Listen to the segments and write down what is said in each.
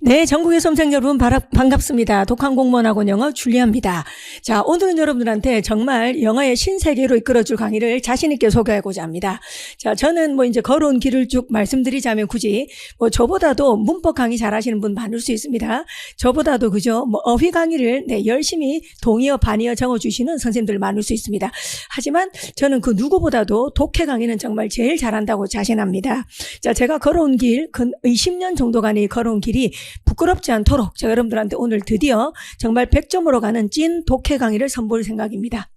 네, 전국의 수험생 여러분 반갑습니다. 독한 공무원학원 영어 줄리아입니다. 자, 오늘은 여러분들한테 정말 영어의 신세계로 이끌어줄 강의를 자신있게 소개하고자 합니다. 자, 저는 이제 걸어온 길을 쭉 말씀드리자면 굳이 저보다도 문법 강의 잘하시는 분 많을 수 있습니다. 저보다도 그죠? 어휘 강의를 열심히 동의어, 반의어 적어주시는 선생님들 많을 수 있습니다. 하지만 저는 그 누구보다도 독해 강의는 정말 제일 잘한다고 자신합니다. 자, 제가 걸어온 길, 근 20년 정도간의 걸어온 길이 부끄럽지 않도록 제가 여러분들한테 오늘 드디어 정말 100점으로 가는 찐 독해 강의를 선보일 생각입니다.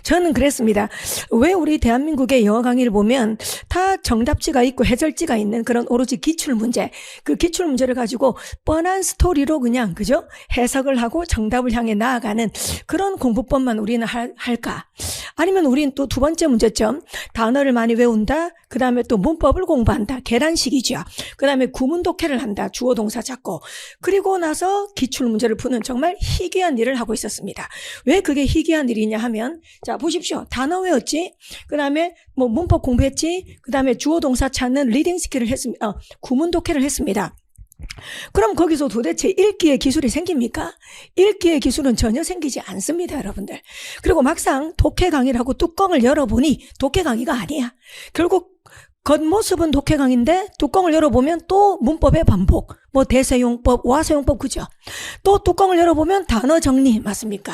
저는 그랬습니다. 왜 우리 대한민국의 영어 강의를 보면 다 정답지가 있고 해설지가 있는 그런 오로지 기출문제, 그 기출문제를 가지고 뻔한 스토리로 그냥 그죠? 해석을 하고 정답을 향해 나아가는 그런 공부법만 우리는 할까? 아니면 우리는 또 두 번째 문제점, 단어를 많이 외운다, 그 다음에 또 문법을 공부한다, 계란식이죠. 그 다음에 구문 독해를 한다, 주어 동사 찾고, 그리고 나서 기출문제를 푸는 정말 희귀한 일을 하고 있었습니다. 왜 그게 희귀한 일이냐 하면, 자 보십시오. 단어 외웠지, 그 다음에 문법 공부했지, 그 다음에 주어 동사 찾는 리딩 스킬을 했습니다. 구문 독해를 했습니다. 그럼 거기서 도대체 읽기의 기술이 생깁니까? 읽기의 기술은 전혀 생기지 않습니다, 여러분들. 그리고 막상 독해 강의를 하고 뚜껑을 열어보니 독해 강의가 아니야. 결국 겉모습은 독해 강의인데 뚜껑을 열어보면 또 문법의 반복, 대세용법, 와세용법, 그죠? 또 뚜껑을 열어보면 단어 정리, 맞습니까?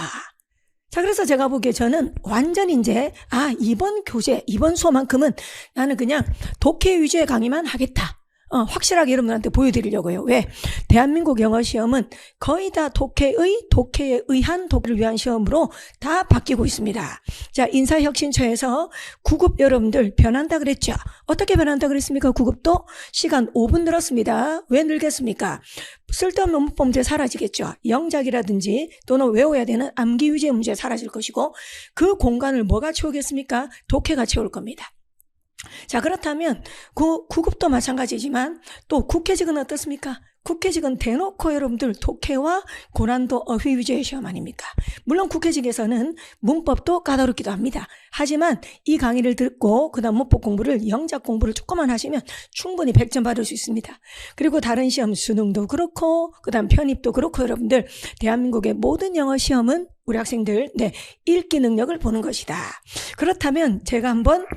자, 그래서 제가 보기에 저는 완전 이제 이번 교재, 이번 수업만큼은 나는 그냥 독해 위주의 강의만 하겠다. 확실하게 여러분들한테 보여드리려고요. 왜? 대한민국 영어 시험은 거의 다 독해에 의한 독해를 위한 시험으로 다 바뀌고 있습니다. 자, 인사혁신처에서 9급 여러분들 변한다 그랬죠? 어떻게 변한다 그랬습니까? 9급도 시간 5분 늘었습니다. 왜 늘겠습니까? 쓸데없는 문법 문제 사라지겠죠. 영작이라든지 또는 외워야 되는 암기 위주의 문제 사라질 것이고, 그 공간을 뭐가 채우겠습니까? 독해가 채울 겁니다. 자, 그렇다면 9급도 마찬가지지만 또 국회직은 어떻습니까? 국회직은 대놓고 여러분들 독해와 고난도 어휘 위주의 시험 아닙니까? 물론 국회직에서는 문법도 까다롭기도 합니다. 하지만 이 강의를 듣고 그다음 문법 공부를, 영작 공부를 조금만 하시면 충분히 100점 받을 수 있습니다. 그리고 다른 시험, 수능도 그렇고 그다음 편입도 그렇고 여러분들 대한민국의 모든 영어 시험은 우리 학생들 읽기 능력을 보는 것이다. 그렇다면 제가 한번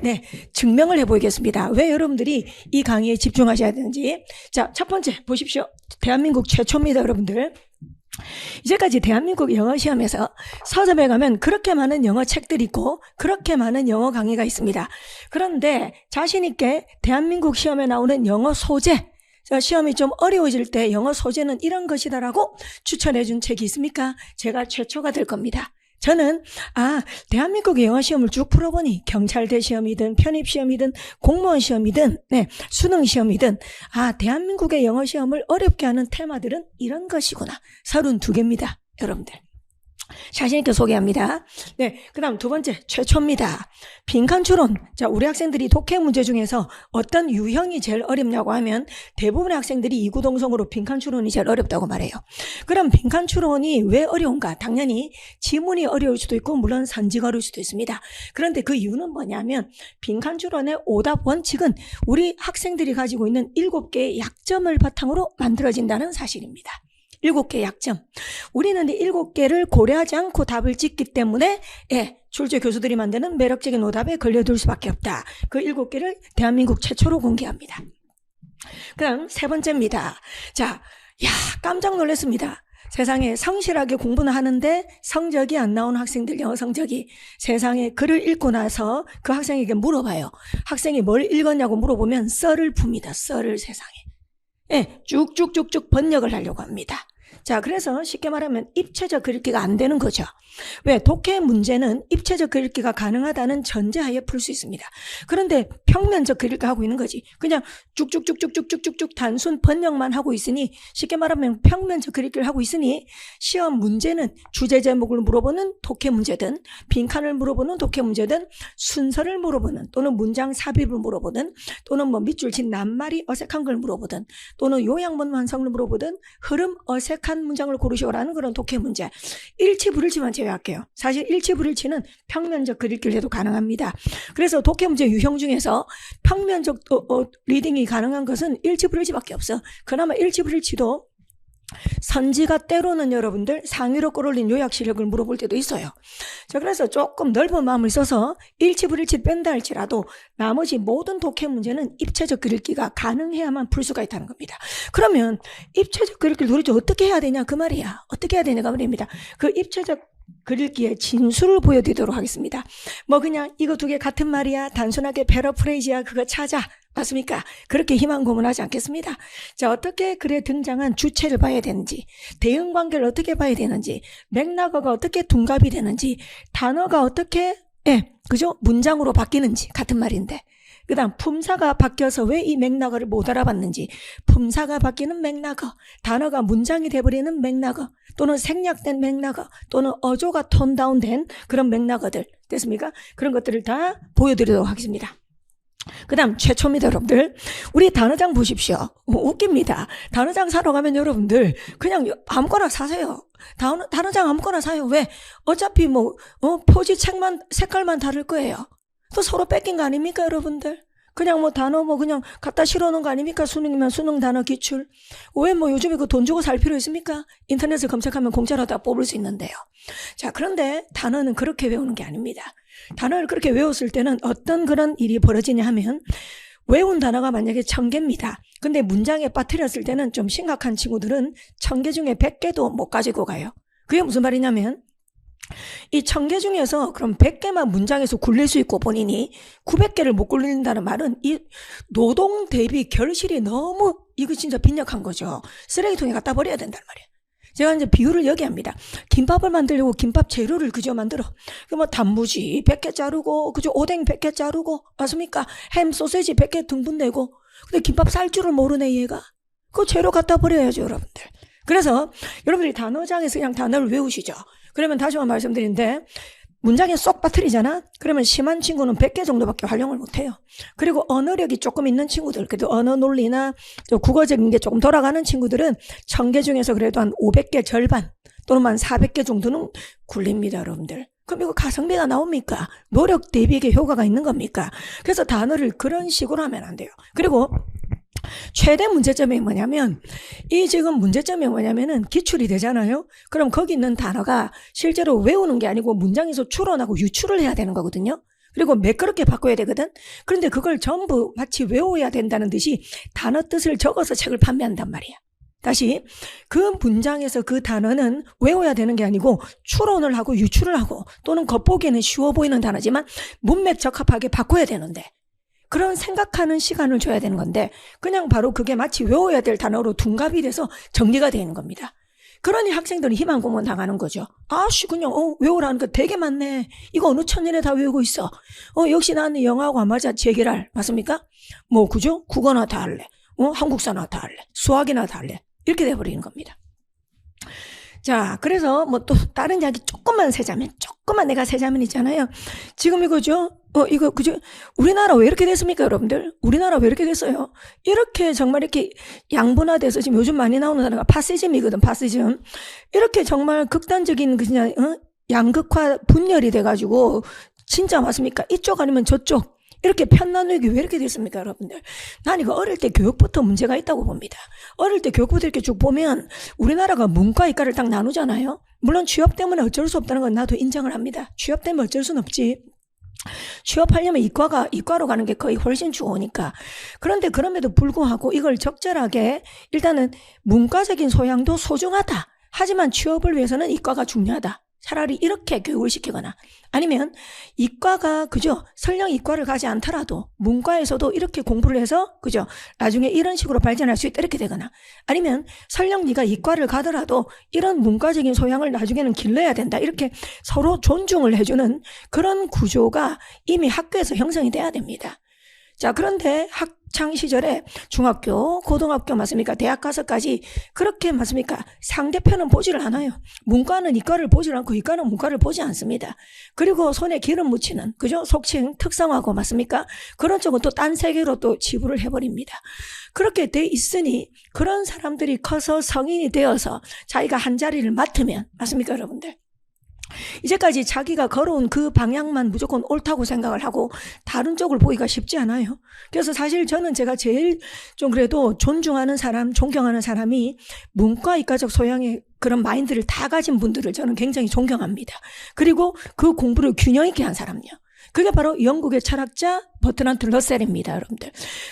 증명을 해보겠습니다. 왜 여러분들이 이 강의에 집중하셔야 되는지. 자, 첫 번째 보십시오. 대한민국 최초입니다, 여러분들. 이제까지 대한민국 영어 시험에서 서점에 가면 그렇게 많은 영어 책들이 있고 그렇게 많은 영어 강의가 있습니다. 그런데 자신 있게 대한민국 시험에 나오는 영어 소재, 시험이 좀 어려워질 때 영어 소재는 이런 것이다라고 추천해 준 책이 있습니까? 제가 최초가 될 겁니다. 저는 대한민국의 영어 시험을 쭉 풀어보니 경찰대 시험이든 편입시험이든 공무원 시험이든 수능 시험이든 대한민국의 영어 시험을 어렵게 하는 테마들은 이런 것이구나. 32개입니다. 여러분들. 자신있게 소개합니다. 그 다음 두 번째, 최초입니다. 빈칸추론. 자, 우리 학생들이 독해 문제 중에서 어떤 유형이 제일 어렵냐고 하면 대부분의 학생들이 이구동성으로 빈칸추론이 제일 어렵다고 말해요. 그럼 빈칸추론이 왜 어려운가? 당연히 지문이 어려울 수도 있고 물론 선지가 어려울 수도 있습니다. 그런데 그 이유는 뭐냐면 빈칸추론의 오답 원칙은 우리 학생들이 가지고 있는 7개의 약점을 바탕으로 만들어진다는 사실입니다. 7개의 약점. 우리는 이 7개를 고려하지 않고 답을 짓기 때문에 출제 교수들이 만드는 매력적인 오답에 걸려들 수밖에 없다. 그 7개를 대한민국 최초로 공개합니다. 그다음 세 번째입니다. 자, 깜짝 놀랐습니다. 세상에 성실하게 공부는 하는데 성적이 안 나오는 학생들, 영어 성적이. 세상에 글을 읽고 나서 그 학생에게 물어봐요. 학생이 뭘 읽었냐고 물어보면 썰을 풉니다. 썰을 세상에. 쭉쭉쭉쭉 번역을 하려고 합니다. 자, 그래서 쉽게 말하면 입체적 글읽기가 안 되는 거죠. 왜? 독해 문제는 입체적 글읽기가 가능하다는 전제하에 풀 수 있습니다. 그런데 평면적 글읽기 하고 있는 거지. 그냥 쭉쭉쭉쭉쭉쭉쭉 단순 번역만 하고 있으니, 쉽게 말하면 평면적 글읽기를 하고 있으니 시험 문제는 주제 제목을 물어보는 독해 문제든 빈칸을 물어보는 독해 문제든 순서를 물어보는 또는 문장 삽입을 물어보든 또는 밑줄 친 낱말이 어색한 걸 물어보든 또는 요약문 완성을 물어보든 흐름 어색한 문장을 고르시오라는 그런 독해 문제. 일치불일치만 제외할게요. 사실 일치불일치는 평면적 글읽기를 해도 가능합니다. 그래서 독해 문제 유형 중에서 평면적 리딩이 가능한 것은 일치불일치밖에 없어. 그나마 일치불일치도 선지가 때로는 여러분들 상위로 끌어올린 요약 시력을 물어볼 때도 있어요. 자, 그래서 조금 넓은 마음을 써서 일치불일치 뺀다 할지라도 나머지 모든 독해 문제는 입체적 그릴기가 가능해야만 풀 수가 있다는 겁니다. 그러면 입체적 그릴기를 도대체 어떻게 해야 되냐 그 말이야. 어떻게 해야 되냐가 말입니다. 그 입체적 그릴기의 진수를 보여드리도록 하겠습니다. 뭐 그냥 이거 두 개 같은 말이야, 단순하게 패러프레이즈야, 그거 찾아, 맞습니까? 그렇게 희망 고문하지 않겠습니다. 자, 어떻게 글에 등장한 주체를 봐야 되는지, 대응 관계를 어떻게 봐야 되는지, 맥락어가 어떻게 둔갑이 되는지, 단어가 어떻게 그죠? 문장으로 바뀌는지, 같은 말인데, 그 다음 품사가 바뀌어서 왜 이 맥락어를 못 알아봤는지, 품사가 바뀌는 맥락어, 단어가 문장이 돼버리는 맥락어, 또는 생략된 맥락어, 또는 어조가 톤다운된 그런 맥락어들 됐습니까? 그런 것들을 다 보여드리도록 하겠습니다. 그 다음 최초입니다. 여러분들, 우리 단어장 보십시오. 웃깁니다. 단어장 사러 가면 여러분들 그냥 아무거나 사세요. 단어장 아무거나 사요. 왜? 어차피 표지 책만 색깔만 다를 거예요. 또 서로 뺏긴 거 아닙니까 여러분들? 그냥 단어 그냥 갖다 실어놓은 거 아닙니까? 수능이면 수능 단어 기출. 왜 요즘에 그 돈 주고 살 필요 있습니까? 인터넷에 검색하면 공짜로 다 뽑을 수 있는데요. 자, 그런데 단어는 그렇게 외우는 게 아닙니다. 단어를 그렇게 외웠을 때는 어떤 그런 일이 벌어지냐 하면, 외운 단어가 만약에 1000개입니다. 근데 문장에 빠뜨렸을 때는 좀 심각한 친구들은 1000개 중에 100개도 못 가지고 가요. 그게 무슨 말이냐면, 이 1000개 중에서 그럼 100개만 문장에서 굴릴 수 있고 본인이 900개를 못 굴린다는 말은 이 노동 대비 결실이 너무 이거 진짜 빈약한 거죠. 쓰레기통에 갖다 버려야 된다는 말이에요. 제가 이제 비유를 여기 합니다. 김밥을 만들려고 김밥 재료를 그저 만들어. 단무지 100개 자르고, 그저 오뎅 100개 자르고, 맞습니까? 햄, 소세지 100개 등분 내고. 근데 김밥 쌀 줄을 모르네, 얘가. 그 재료 갖다 버려야죠, 여러분들. 그래서 여러분들이 단어장에서 그냥 단어를 외우시죠. 그러면 다시 한번 말씀드리는데, 문장에 쏙 빠뜨리잖아? 그러면 심한 친구는 100개 정도밖에 활용을 못해요. 그리고 언어력이 조금 있는 친구들, 그래도 언어 논리나 국어적인 게 조금 돌아가는 친구들은 1000개 중에서 그래도 한 500개 절반 또는 한 400개 정도는 굴립니다, 여러분들. 그럼 이거 가성비가 나옵니까? 노력 대비에 효과가 있는 겁니까? 그래서 단어를 그런 식으로 하면 안 돼요. 그리고 최대 문제점이 뭐냐면, 문제점이 기출이 되잖아요. 그럼 거기 있는 단어가 실제로 외우는 게 아니고 문장에서 추론하고 유출을 해야 되는 거거든요. 그리고 매끄럽게 바꿔야 되거든. 그런데 그걸 전부 마치 외워야 된다는 듯이 단어 뜻을 적어서 책을 판매한단 말이야. 다시, 그 문장에서 그 단어는 외워야 되는 게 아니고 추론을 하고 유출을 하고, 또는 겉보기에는 쉬워 보이는 단어지만 문맥 적합하게 바꿔야 되는데, 그런 생각하는 시간을 줘야 되는 건데, 그냥 바로 그게 마치 외워야 될 단어로 둔갑이 돼서 정리가 되는 겁니다. 그러니 학생들은 희망 고문 당하는 거죠. 그냥 외우라는 거 되게 많네. 이거 어느 천년에 다 외우고 있어. 역시 나는 영어하고 안 맞아. 재결할, 맞습니까? 그죠? 국어나 다 할래. 한국사나 다 할래. 수학이나 다 할래. 이렇게 돼버리는 겁니다. 자, 그래서 또 다른 이야기 조금만 내가 세자면 있잖아요. 지금 이거죠? 이거 그죠? 우리나라 왜 이렇게 됐습니까, 여러분들? 우리나라 왜 이렇게 됐어요? 이렇게 정말 이렇게 양분화돼서 지금 요즘 많이 나오는 단어가 파시즘이거든, 파시즘. 이렇게 정말 극단적인 그냥 양극화 분열이 돼가지고 진짜 맞습니까? 이쪽 아니면 저쪽. 이렇게 편 나누기 왜 이렇게 됐습니까, 여러분들? 난 이거 어릴 때 교육부터 문제가 있다고 봅니다. 어릴 때 교육부터 이렇게 쭉 보면 우리나라가 문과, 이과를 딱 나누잖아요. 물론 취업 때문에 어쩔 수 없다는 건 나도 인정을 합니다. 취업 때문에 어쩔 수는 없지. 취업하려면 이과로 가는 게 거의 훨씬 좋으니까. 그런데 그럼에도 불구하고 이걸 적절하게, 일단은 문과적인 소양도 소중하다. 하지만 취업을 위해서는 이과가 중요하다. 차라리 이렇게 교육을 시키거나, 아니면 이과가 그죠? 설령 이과를 가지 않더라도 문과에서도 이렇게 공부를 해서 그죠? 나중에 이런 식으로 발전할 수 있다, 이렇게 되거나, 아니면 설령 네가 이과를 가더라도 이런 문과적인 소양을 나중에는 길러야 된다, 이렇게 서로 존중을 해주는 그런 구조가 이미 학교에서 형성이 돼야 됩니다. 자, 그런데 학창 시절에 중학교, 고등학교 맞습니까? 대학 가서까지 그렇게 맞습니까? 상대편은 보지를 않아요. 문과는 이과를 보지 않고 이과는 문과를 보지 않습니다. 그리고 손에 기름 묻히는, 그죠? 속칭 특성화고 맞습니까? 그런 쪽은 또 딴 세계로 또 지불을 해버립니다. 그렇게 돼 있으니 그런 사람들이 커서 성인이 되어서 자기가 한 자리를 맡으면, 맞습니까, 여러분들? 이제까지 자기가 걸어온 그 방향만 무조건 옳다고 생각을 하고 다른 쪽을 보기가 쉽지 않아요. 그래서 사실 저는 제가 제일 좀 그래도 존중하는 사람, 존경하는 사람이 문과 이과적 소양의 그런 마인드를 다 가진 분들을 저는 굉장히 존경합니다. 그리고 그 공부를 균형 있게 한 사람이요. 그게 바로 영국의 철학자 버트란트 러셀입니다, 여러분들.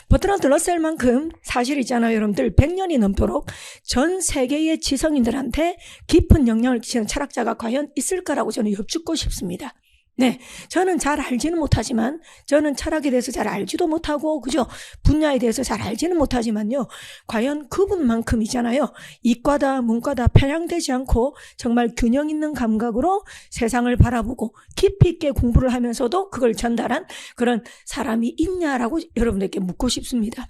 버트란트 러셀만큼 사실 있잖아요, 여러분들. 100년이 넘도록 전 세계의 지성인들한테 깊은 영향을 끼치는 철학자가 과연 있을까라고 저는 여쭙고 싶습니다. 네, 저는 잘 알지는 못하지만, 저는 철학에 대해서 잘 알지도 못하고, 그죠? 분야에 대해서 잘 알지는 못하지만요, 과연 그분만큼이잖아요. 이과다, 문과다 편향되지 않고 정말 균형 있는 감각으로 세상을 바라보고 깊이 있게 공부를 하면서도 그걸 전달한 그런 사람이 있냐라고 여러분들께 묻고 싶습니다.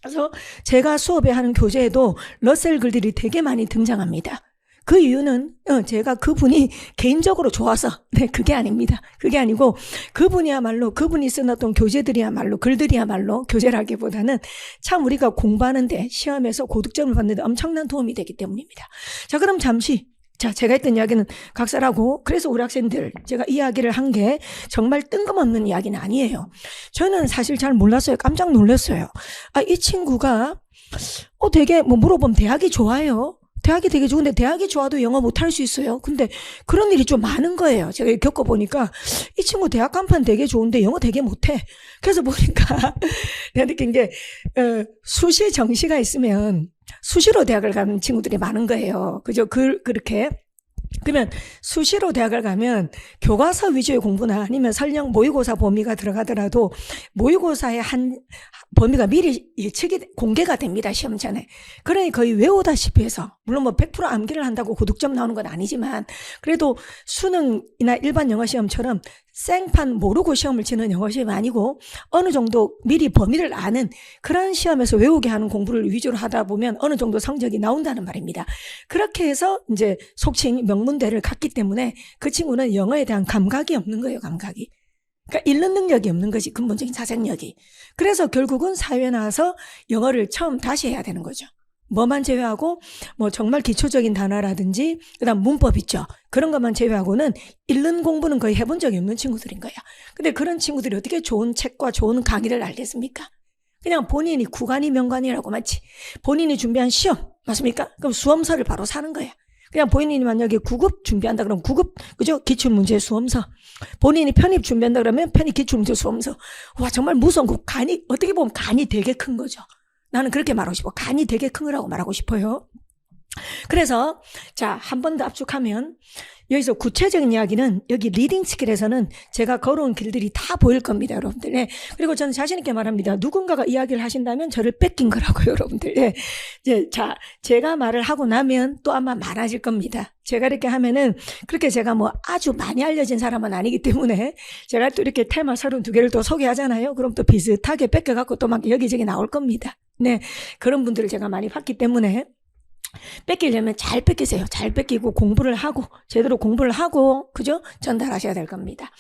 그래서 제가 수업에 하는 교재에도 러셀 글들이 되게 많이 등장합니다. 그 이유는 제가 그분이 개인적으로 좋아서, 네, 그게 아닙니다. 그게 아니고 그분이야말로, 그분이 써놨던 교재들이야말로, 글들이야말로 교재라기보다는 참 우리가 공부하는데, 시험에서 고득점을 받는데 엄청난 도움이 되기 때문입니다. 자, 그럼 잠시, 자, 제가 했던 이야기는 각설하고, 그래서 우리 학생들 제가 이야기를 한 게 정말 뜬금없는 이야기는 아니에요. 저는 사실 잘 몰랐어요. 깜짝 놀랐어요. 아, 이 친구가 되게 물어보면 대학이 좋아요. 대학이 되게 좋은데 대학이 좋아도 영어 못할 수 있어요. 근데 그런 일이 좀 많은 거예요. 제가 겪어보니까 이 친구 대학 간판 되게 좋은데 영어 되게 못해. 그래서 보니까 내가 느낀 게 수시 정시가 있으면 수시로 대학을 가는 친구들이 많은 거예요. 그죠? 그렇게. 그러면 수시로 대학을 가면 교과서 위주의 공부나 아니면 설령 모의고사 범위가 들어가더라도 모의고사의 한 범위가 미리 예측이 공개가 됩니다. 시험 전에. 그러니 거의 외우다시피 해서, 물론 100% 암기를 한다고 고득점 나오는 건 아니지만 그래도 수능이나 일반 영어 시험처럼 생판 모르고 시험을 치는 영어 시험이 아니고 어느 정도 미리 범위를 아는 그런 시험에서 외우게 하는 공부를 위주로 하다 보면 어느 정도 성적이 나온다는 말입니다. 그렇게 해서 이제 속칭 명문대를 갔기 때문에 그 친구는 영어에 대한 감각이 없는 거예요, 감각이. 그러니까 읽는 능력이 없는 것이 근본적인 자생력이. 그래서 결국은 사회에 나와서 영어를 처음 다시 해야 되는 거죠. 뭐만 제외하고 정말 기초적인 단어라든지 그다음 문법 있죠. 그런 것만 제외하고는 읽는 공부는 거의 해본 적이 없는 친구들인 거야. 근데 그런 친구들이 어떻게 좋은 책과 좋은 강의를 알겠습니까? 그냥 본인이 구간이 명관이라고 마치 본인이 준비한 시험 맞습니까? 그럼 수험서를 바로 사는 거야. 그냥 본인이 만약에 9급 준비한다 그러면 9급, 그죠? 기출문제 수험서. 본인이 편입 준비한다 그러면 편입 기출문제 수험서. 와, 정말 무서운 거. 간이, 어떻게 보면 간이 되게 큰 거죠. 나는 그렇게 말하고 싶어. 간이 되게 큰 거라고 말하고 싶어요. 그래서 자, 한 번 더 압축하면 여기서 구체적인 이야기는 여기 리딩 스킬에서는 제가 걸어온 길들이 다 보일 겁니다, 여러분들. 네. 그리고 저는 자신 있게 말합니다. 누군가가 이야기를 하신다면 저를 뺏긴 거라고요, 여러분들. 네. 자, 제가 말을 하고 나면 또 아마 많아질 겁니다. 제가 이렇게 하면은 그렇게 제가 아주 많이 알려진 사람은 아니기 때문에 제가 또 이렇게 테마 32개를 또 소개하잖아요. 그럼 또 비슷하게 뺏겨갖고 또 막 여기저기 나올 겁니다. 네. 그런 분들을 제가 많이 봤기 때문에 뺏기려면 잘 뺏기세요. 잘 뺏기고 공부를 하고 제대로 공부를 하고 그죠? 전달하셔야 될 겁니다.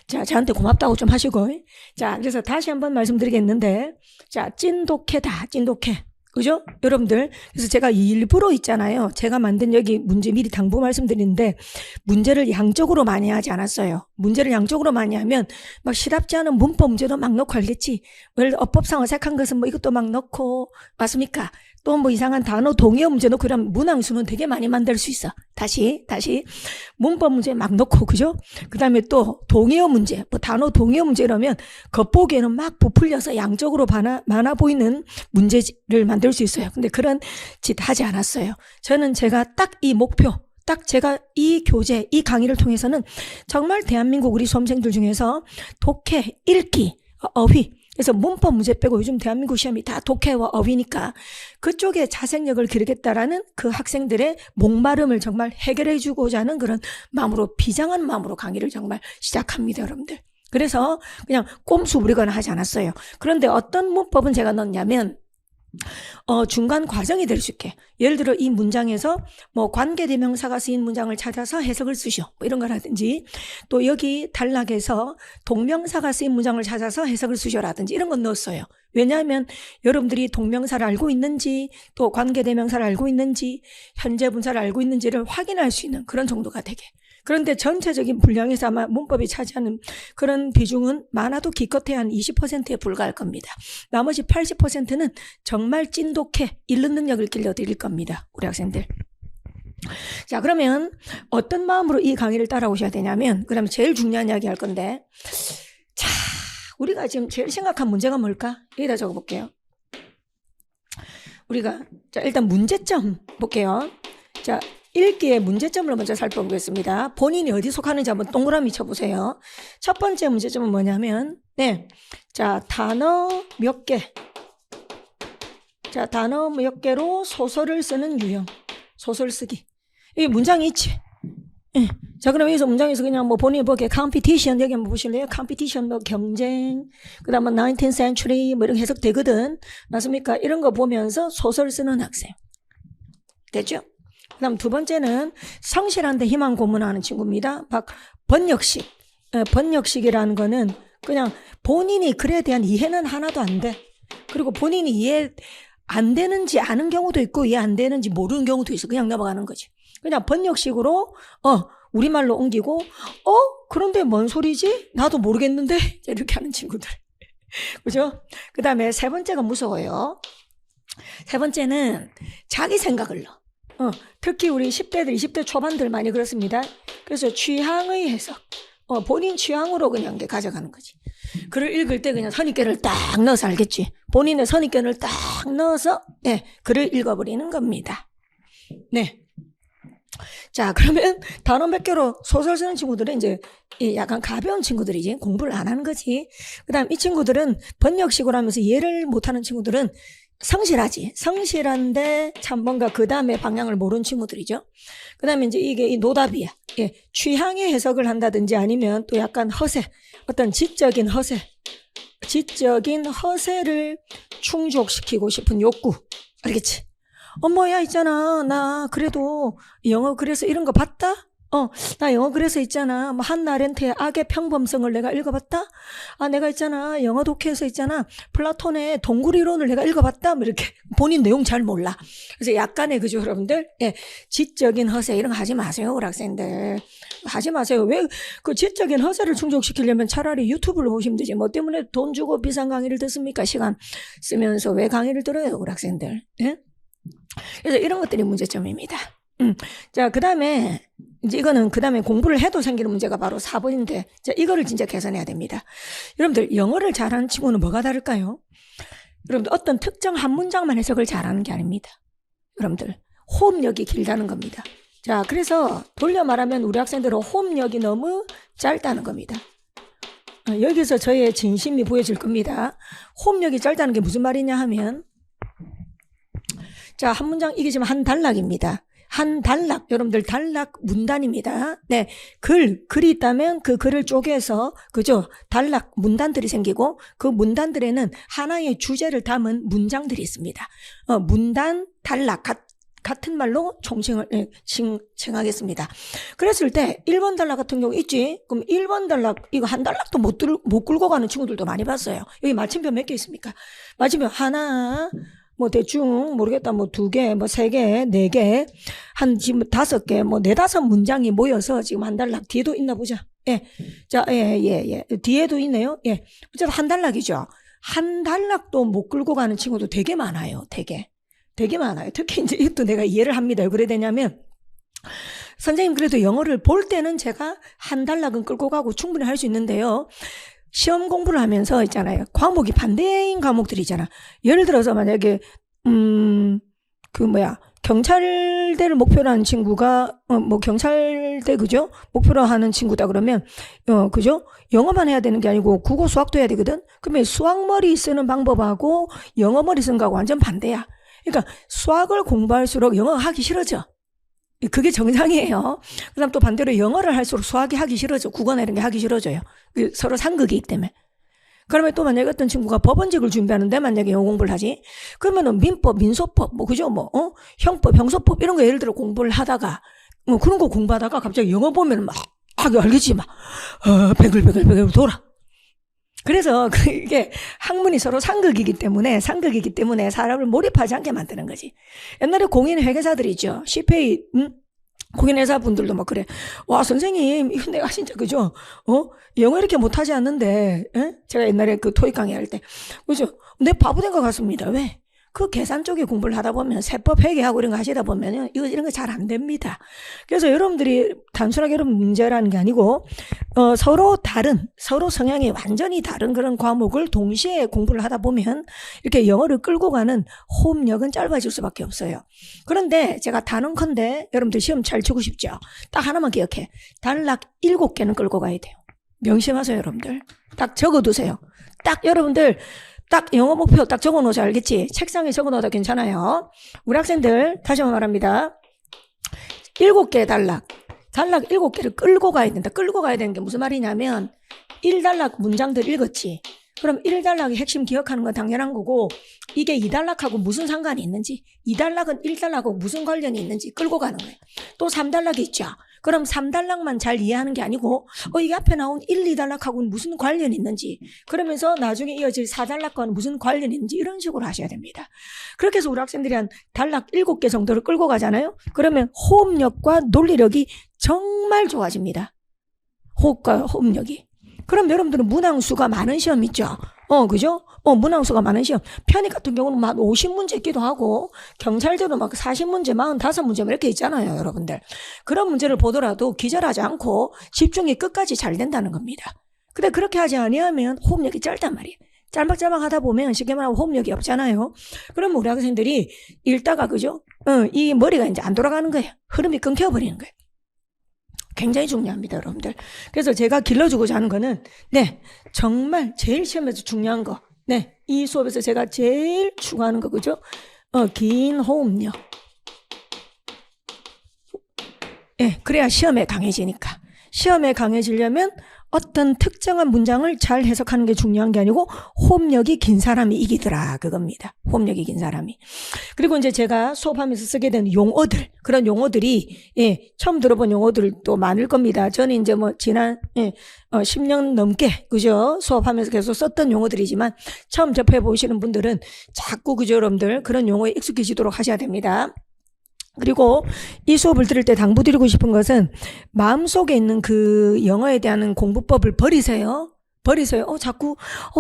자, 저한테 고맙다고 좀 하시고. 자, 그래서 다시 한번 말씀드리겠는데, 자, 찐독해다, 찐독해. 그죠? 여러분들. 그래서 제가 일부러 있잖아요. 제가 만든 여기 문제 미리 당부 말씀드리는데, 문제를 양적으로 많이 하지 않았어요. 문제를 양적으로 많이 하면 막 실합지 않은 문법 문제도 막 넣고 알겠지? 예를 들어 어법상 어색한 것은 이것도 막 넣고, 맞습니까? 또 이상한 단어 동의어 문제 넣고 그러면 문항수는 되게 많이 만들 수 있어. 다시 문법 문제 막 넣고, 그죠? 그 다음에 또 동의어 문제, 단어 동의어 문제 이러면 겉보기에는 막 부풀려서 양적으로 많아 보이는 문제를 만들 수 있어요. 근데 그런 짓 하지 않았어요. 저는 제가 딱 이 목표, 딱 제가 이 교재, 이 강의를 통해서는 정말 대한민국 우리 수험생들 중에서 독해, 읽기, 어휘, 그래서 문법 문제 빼고 요즘 대한민국 시험이 다 독해와 어휘니까 그쪽에 자생력을 기르겠다라는 그 학생들의 목마름을 정말 해결해 주고자 하는 그런 마음으로, 비장한 마음으로 강의를 정말 시작합니다, 여러분들. 그래서 그냥 꼼수 부리거나 하지 않았어요. 그런데 어떤 문법은 제가 넣었냐면 중간 과정이 될 수 있게, 예를 들어 이 문장에서 관계대명사가 쓰인 문장을 찾아서 해석을 쓰시오, 이런 거라든지, 또 여기 단락에서 동명사가 쓰인 문장을 찾아서 해석을 쓰시오라든지 이런 건 넣었어요. 왜냐하면 여러분들이 동명사를 알고 있는지, 또 관계대명사를 알고 있는지, 현재 분사를 알고 있는지를 확인할 수 있는 그런 정도가 되게. 그런데 전체적인 분량에서 아마 문법이 차지하는 그런 비중은 많아도 기껏해야 한 20%에 불과할 겁니다. 나머지 80%는 정말 찐독해 읽는 능력을 길러드릴 겁니다. 우리 학생들. 자, 그러면 어떤 마음으로 이 강의를 따라오셔야 되냐면, 그다음에 제일 중요한 이야기 할 건데, 자, 우리가 지금 제일 심각한 문제가 뭘까? 여기다 적어볼게요. 우리가 자 일단 문제점 볼게요. 자, 읽기의 문제점을 먼저 살펴보겠습니다. 본인이 어디 속하는지 한번 동그라미 쳐보세요. 첫 번째 문제점은 뭐냐면, 네, 자, 단어 몇 개, 자, 단어 몇 개로 소설을 쓰는 유형, 소설 쓰기. 이 문장이 있지. 예. 자, 그럼 여기서 문장에서 그냥 뭐 본인이 보게 컴피티션 여기 한번 보실래요? 컴피티션 뭐 경쟁, 그다음에 19th century 뭐 이런 해석 되거든. 맞습니까? 이런 거 보면서 소설 쓰는 학생. 됐죠? 그다음 두 번째는 성실한데 희망 고문하는 친구입니다. 번역식. 번역식이라는 거는 그냥 본인이 글에 대한 이해는 하나도 안 돼. 그리고 본인이 이해 안 되는지 아는 경우도 있고 이해 안 되는지 모르는 경우도 있어. 그냥 넘어가는 거지. 그냥 번역식으로 우리말로 옮기고 그런데 뭔 소리지? 나도 모르겠는데 이렇게 하는 친구들. 그죠? 그 다음에 세 번째가 무서워요. 세 번째는 자기 생각을 넣어. 특히 우리 10대들 20대 초반들 많이 그렇습니다. 그래서 취향의 해석, 본인 취향으로 그냥 가져가는 거지. 글을 읽을 때 그냥 선입견을 딱 넣어서 알겠지. 본인의 선입견을 딱 넣어서 글을 읽어버리는 겁니다. 네. 자, 그러면 단어 몇 개로 소설 쓰는 친구들은 이제 약간 가벼운 친구들이지. 공부를 안 하는 거지. 그 다음 이 친구들은 번역식으로 하면서 이해를 못하는 친구들은 성실하지. 성실한데 참 뭔가 그 다음에 방향을 모르는 친구들이죠. 그 다음에 이제 이게 이 노답이야. 취향의 해석을 한다든지 아니면 또 약간 허세, 어떤 지적인 허세를 충족시키고 싶은 욕구. 알겠지? 뭐야 있잖아. 나 그래도 영어 그래서 이런 거 봤다? 나 영어 그래서 있잖아. 뭐 한나 아렌트의 악의 평범성을 내가 읽어봤다? 내가 있잖아. 영어 독해에서 있잖아. 플라톤의 동굴 이론을 내가 읽어봤다? 뭐 이렇게 본인 내용 잘 몰라. 그래서 약간의 그죠, 여러분들? 지적인 허세 이런 거 하지 마세요, 우리 학생들. 하지 마세요. 왜 그 지적인 허세를 충족시키려면 차라리 유튜브를 보시면 되지. 뭐 때문에 돈 주고 비싼 강의를 듣습니까? 시간 쓰면서 왜 강의를 들어요, 우리 학생들? 예? 그래서 이런 것들이 문제점입니다. 자, 그 다음에, 이제 이거는 그 다음에 공부를 해도 생기는 문제가 바로 4번인데, 자, 이거를 진짜 개선해야 됩니다. 여러분들, 영어를 잘하는 친구는 뭐가 다를까요? 여러분들, 어떤 특정 한 문장만 해석을 잘하는 게 아닙니다. 여러분들, 호흡력이 길다는 겁니다. 자, 그래서 돌려 말하면 우리 학생들은 호흡력이 너무 짧다는 겁니다. 여기서 저의 진심이 보여질 겁니다. 호흡력이 짧다는 게 무슨 말이냐 하면, 자, 한 문장, 이게 지금 한 단락입니다. 한 단락, 여러분들 단락 문단입니다. 네. 글이 있다면 그 글을 쪼개서, 그죠? 단락, 문단들이 생기고 그 문단들에는 하나의 주제를 담은 문장들이 있습니다. 문단, 단락, 같은 말로 총칭을, 칭하겠습니다. 그랬을 때 1번 단락 같은 경우 있지? 그럼 1번 단락, 이거 한 단락도 못 끌고 가는 친구들도 많이 봤어요. 여기 마침표 몇 개 있습니까? 마침표 하나, 뭐 대충 모르겠다 뭐 2개 뭐 3개 4개 한 지금 5개 뭐 4-5 문장이 모여서 지금 한 단락 뒤에도 있나 보자. 자, 뒤에도 있네요. 어쨌든 한 단락이죠. 한 단락도 못 끌고 가는 친구도 되게 많아요. 되게 많아요. 특히 이제 이것도 내가 이해를 합니다. 왜 그래 되냐면 선생님 그래도 영어를 볼 때는 제가 한 단락은 끌고 가고 충분히 할 수 있는데요. 시험 공부를 하면서 있잖아요. 과목이 반대인 과목들이 있잖아. 예를 들어서 만약에 경찰대를 목표로 하는 친구가 뭐 경찰대 그죠? 목표로 하는 친구다 그러면 그죠? 영어만 해야 되는 게 아니고 국어 수학도 해야 되거든. 그러면 수학머리 쓰는 방법하고 영어머리 쓰는 거하고 완전 반대야. 그러니까 수학을 공부할수록 영어 하기 싫어져. 그게 정상이에요. 그 다음 또 반대로 영어를 할수록 수학이 하기 싫어져. 국어나 이런 게 하기 싫어져요. 서로 상극이기 때문에. 그러면 또 만약에 어떤 친구가 법원직을 준비하는데 만약에 영어 공부를 하지. 그러면은 민법, 민소법, 뭐, 그죠? 뭐, 형법, 형소법 이런 거 예를 들어 공부를 하다가, 그런 거 공부하다가 갑자기 영어 보면 막, 알겠지? 막, 베글베글 돌아. 그래서 이게 학문이 서로 상극이기 때문에 사람을 몰입하지 않게 만드는 거지. 옛날에 공인 회계사들이 있죠. CPA 공인회사 분들도 막 그래. 와, 선생님, 이거 내가 진짜, 그죠? 영어 이렇게 못하지 않는데, 에? 제가 옛날에 그 토익 강의할 때. 그죠? 내 바보 된 것 같습니다. 왜? 그 계산 쪽에 공부를 하다 보면, 세법 회계하고 이런 거 하시다 보면은, 이런 거 잘 안 됩니다. 그래서 여러분들이 단순하게 여러분 문제라는 게 아니고, 서로 성향이 완전히 다른 그런 과목을 동시에 공부를 하다 보면, 이렇게 영어를 끌고 가는 호흡력은 짧아질 수밖에 없어요. 그런데 제가 단언컨대 여러분들 시험 잘 치고 싶죠? 딱 하나만 기억해. 단락 7개는 끌고 가야 돼요. 명심하세요, 여러분들. 딱 적어두세요. 딱 여러분들, 딱 영어 목표 딱 적어놓으세요. 알겠지? 책상에 적어놓아도 괜찮아요. 우리 학생들 다시 한번 말합니다. 7개의 단락 7개를 끌고 가야 된다. 끌고 가야 되는 게 무슨 말이냐면 1단락 문장들 읽었지. 그럼 1단락의 핵심 기억하는 건 당연한 거고, 이게 2단락하고 무슨 상관이 있는지, 2단락은 1단락하고 무슨 관련이 있는지 끌고 가는 거예요. 또 3단락이 있죠. 그럼 3단락만 잘 이해하는 게 아니고, 이게 앞에 나온 1, 2단락하고는 무슨 관련이 있는지, 그러면서 나중에 이어질 4단락과는 무슨 관련이 있는지 이런 식으로 하셔야 됩니다. 그렇게 해서 우리 학생들이 한 단락 7개 정도를 끌고 가잖아요. 그러면 호흡력과 논리력이 정말 좋아집니다. 호흡과 호흡력이. 그럼 여러분들은 문항수가 많은 시험 있죠? 그죠? 문항수가 많은 시험. 편입 같은 경우는 막 50문제 있기도 하고, 경찰대로 막 40문제, 45문제 이렇게 있잖아요, 여러분들. 그런 문제를 보더라도 기절하지 않고 집중이 끝까지 잘 된다는 겁니다. 근데 그렇게 하지 아니하면 호흡력이 짧단 말이에요. 짤막짤막 하다 보면 쉽게 말하면 호흡력이 없잖아요. 그럼 우리 학생들이 읽다가, 그죠? 이 머리가 이제 안 돌아가는 거예요. 흐름이 끊겨버리는 거예요. 굉장히 중요합니다, 여러분들. 그래서 제가 길러주고자 하는 거는, 네, 정말 제일 시험에서 중요한 거. 네, 이 수업에서 제가 제일 추구하는 거, 그죠? 긴 호흡력. 예, 그래야 시험에 강해지니까. 시험에 강해지려면 어떤 특정한 문장을 잘 해석하는 게 중요한 게 아니고 호흡력이 긴 사람이 이기더라, 그겁니다. 호흡력이 긴 사람이. 그리고 이제 제가 수업하면서 쓰게 되는 용어들, 그런 용어들이 처음 들어본 용어들도 많을 겁니다. 저는 이제 지난 10년 넘게, 그죠? 수업하면서 계속 썼던 용어들이지만 처음 접해 보시는 분들은 자꾸, 그죠, 여러분들 그런 용어에 익숙해지도록 하셔야 됩니다. 그리고 이 수업을 들을 때 당부드리고 싶은 것은 마음속에 있는 그 영어에 대한 공부법을 버리세요. 자꾸,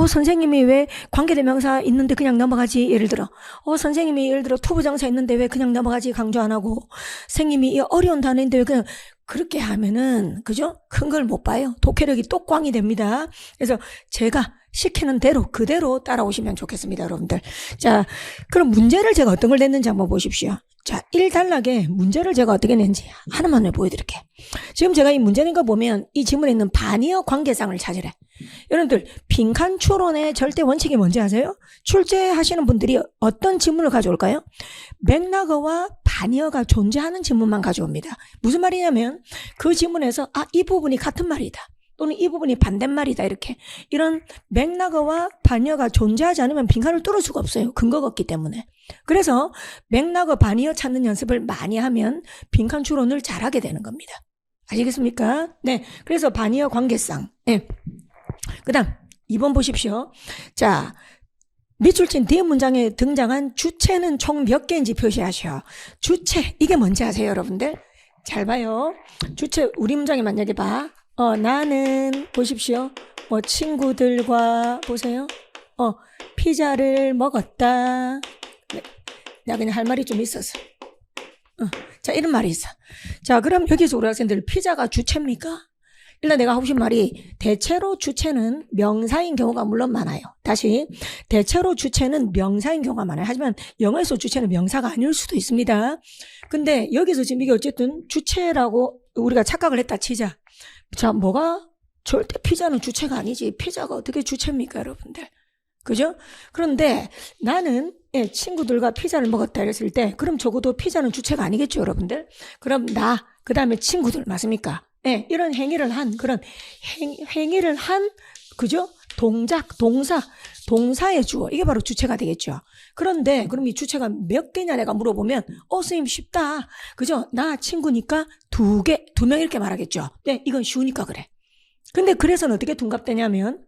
선생님이 왜 관계대명사 있는데 그냥 넘어가지? 예를 들어. 선생님이 예를 들어 투부정사 있는데 왜 그냥 넘어가지? 강조 안 하고. 선생님이 이 어려운 단어인데 왜 그냥, 그렇게 하면은, 그죠? 큰 걸 못 봐요. 독해력이 똑꽝이 됩니다. 그래서 제가 시키는 대로, 그대로 따라오시면 좋겠습니다, 여러분들. 자, 그럼 문제를 제가 어떤 걸 냈는지 한번 보십시오. 자, 1단락에 문제를 제가 어떻게 냈는지 하나만 보여드릴게요. 지금 제가 이 문제 낸 거 보면 이 지문에 있는 반의어 관계상을 찾으래. 여러분들, 빈칸 추론의 절대 원칙이 뭔지 아세요? 출제하시는 분들이 어떤 지문을 가져올까요? 맥락어와 반의어가 존재하는 지문만 가져옵니다. 무슨 말이냐면 그 지문에서 이 부분이 같은 말이다. 또는 이 부분이 반대말이다. 이렇게. 이런 맥락어와 반의어가 존재하지 않으면 빈칸을 뚫을 수가 없어요. 근거가 없기 때문에. 그래서 맥락어, 반의어 찾는 연습을 많이 하면 빈칸 추론을 잘하게 되는 겁니다. 아시겠습니까? 네. 그래서 반의어 관계상. 네. 그 다음 2번 보십시오. 자, 밑줄친 뒤에 문장에 등장한 주체는 총 몇 개인지 표시하셔. 주체, 이게 뭔지 아세요, 여러분들? 잘 봐요. 주체, 우리 문장에 만약에 봐. 나는, 보십시오. 친구들과, 보세요. 피자를 먹었다. 나 그냥 할 말이 좀 있었어. 자, 이런 말이 있어. 자, 그럼 여기서 우리 학생들 피자가 주체입니까? 일단 내가 하고 싶은 말이, 대체로 주체는 명사인 경우가 물론 많아요. 다시, 대체로 주체는 명사인 경우가 많아요. 하지만 영어에서 주체는 명사가 아닐 수도 있습니다. 근데 여기서 지금 이게 어쨌든 주체라고 우리가 착각을 했다 치자. 자, 절대 피자는 주체가 아니지. 피자가 어떻게 주체입니까, 여러분들? 그죠? 그런데 나는 친구들과 피자를 먹었다 이랬을 때, 그럼 적어도 피자는 주체가 아니겠죠, 여러분들? 그럼 그 다음에 친구들, 맞습니까? 이런 행위를 한, 그런 행위를 한, 그죠? 동작, 동사의 주어. 이게 바로 주체가 되겠죠. 그런데, 그럼 이 주체가 몇 개냐 내가 물어보면, 선생님 쉽다. 그죠? 나 친구니까 2개, 2명 이렇게 말하겠죠. 네, 이건 쉬우니까 그래. 근데 그래서는 어떻게 둔갑되냐면,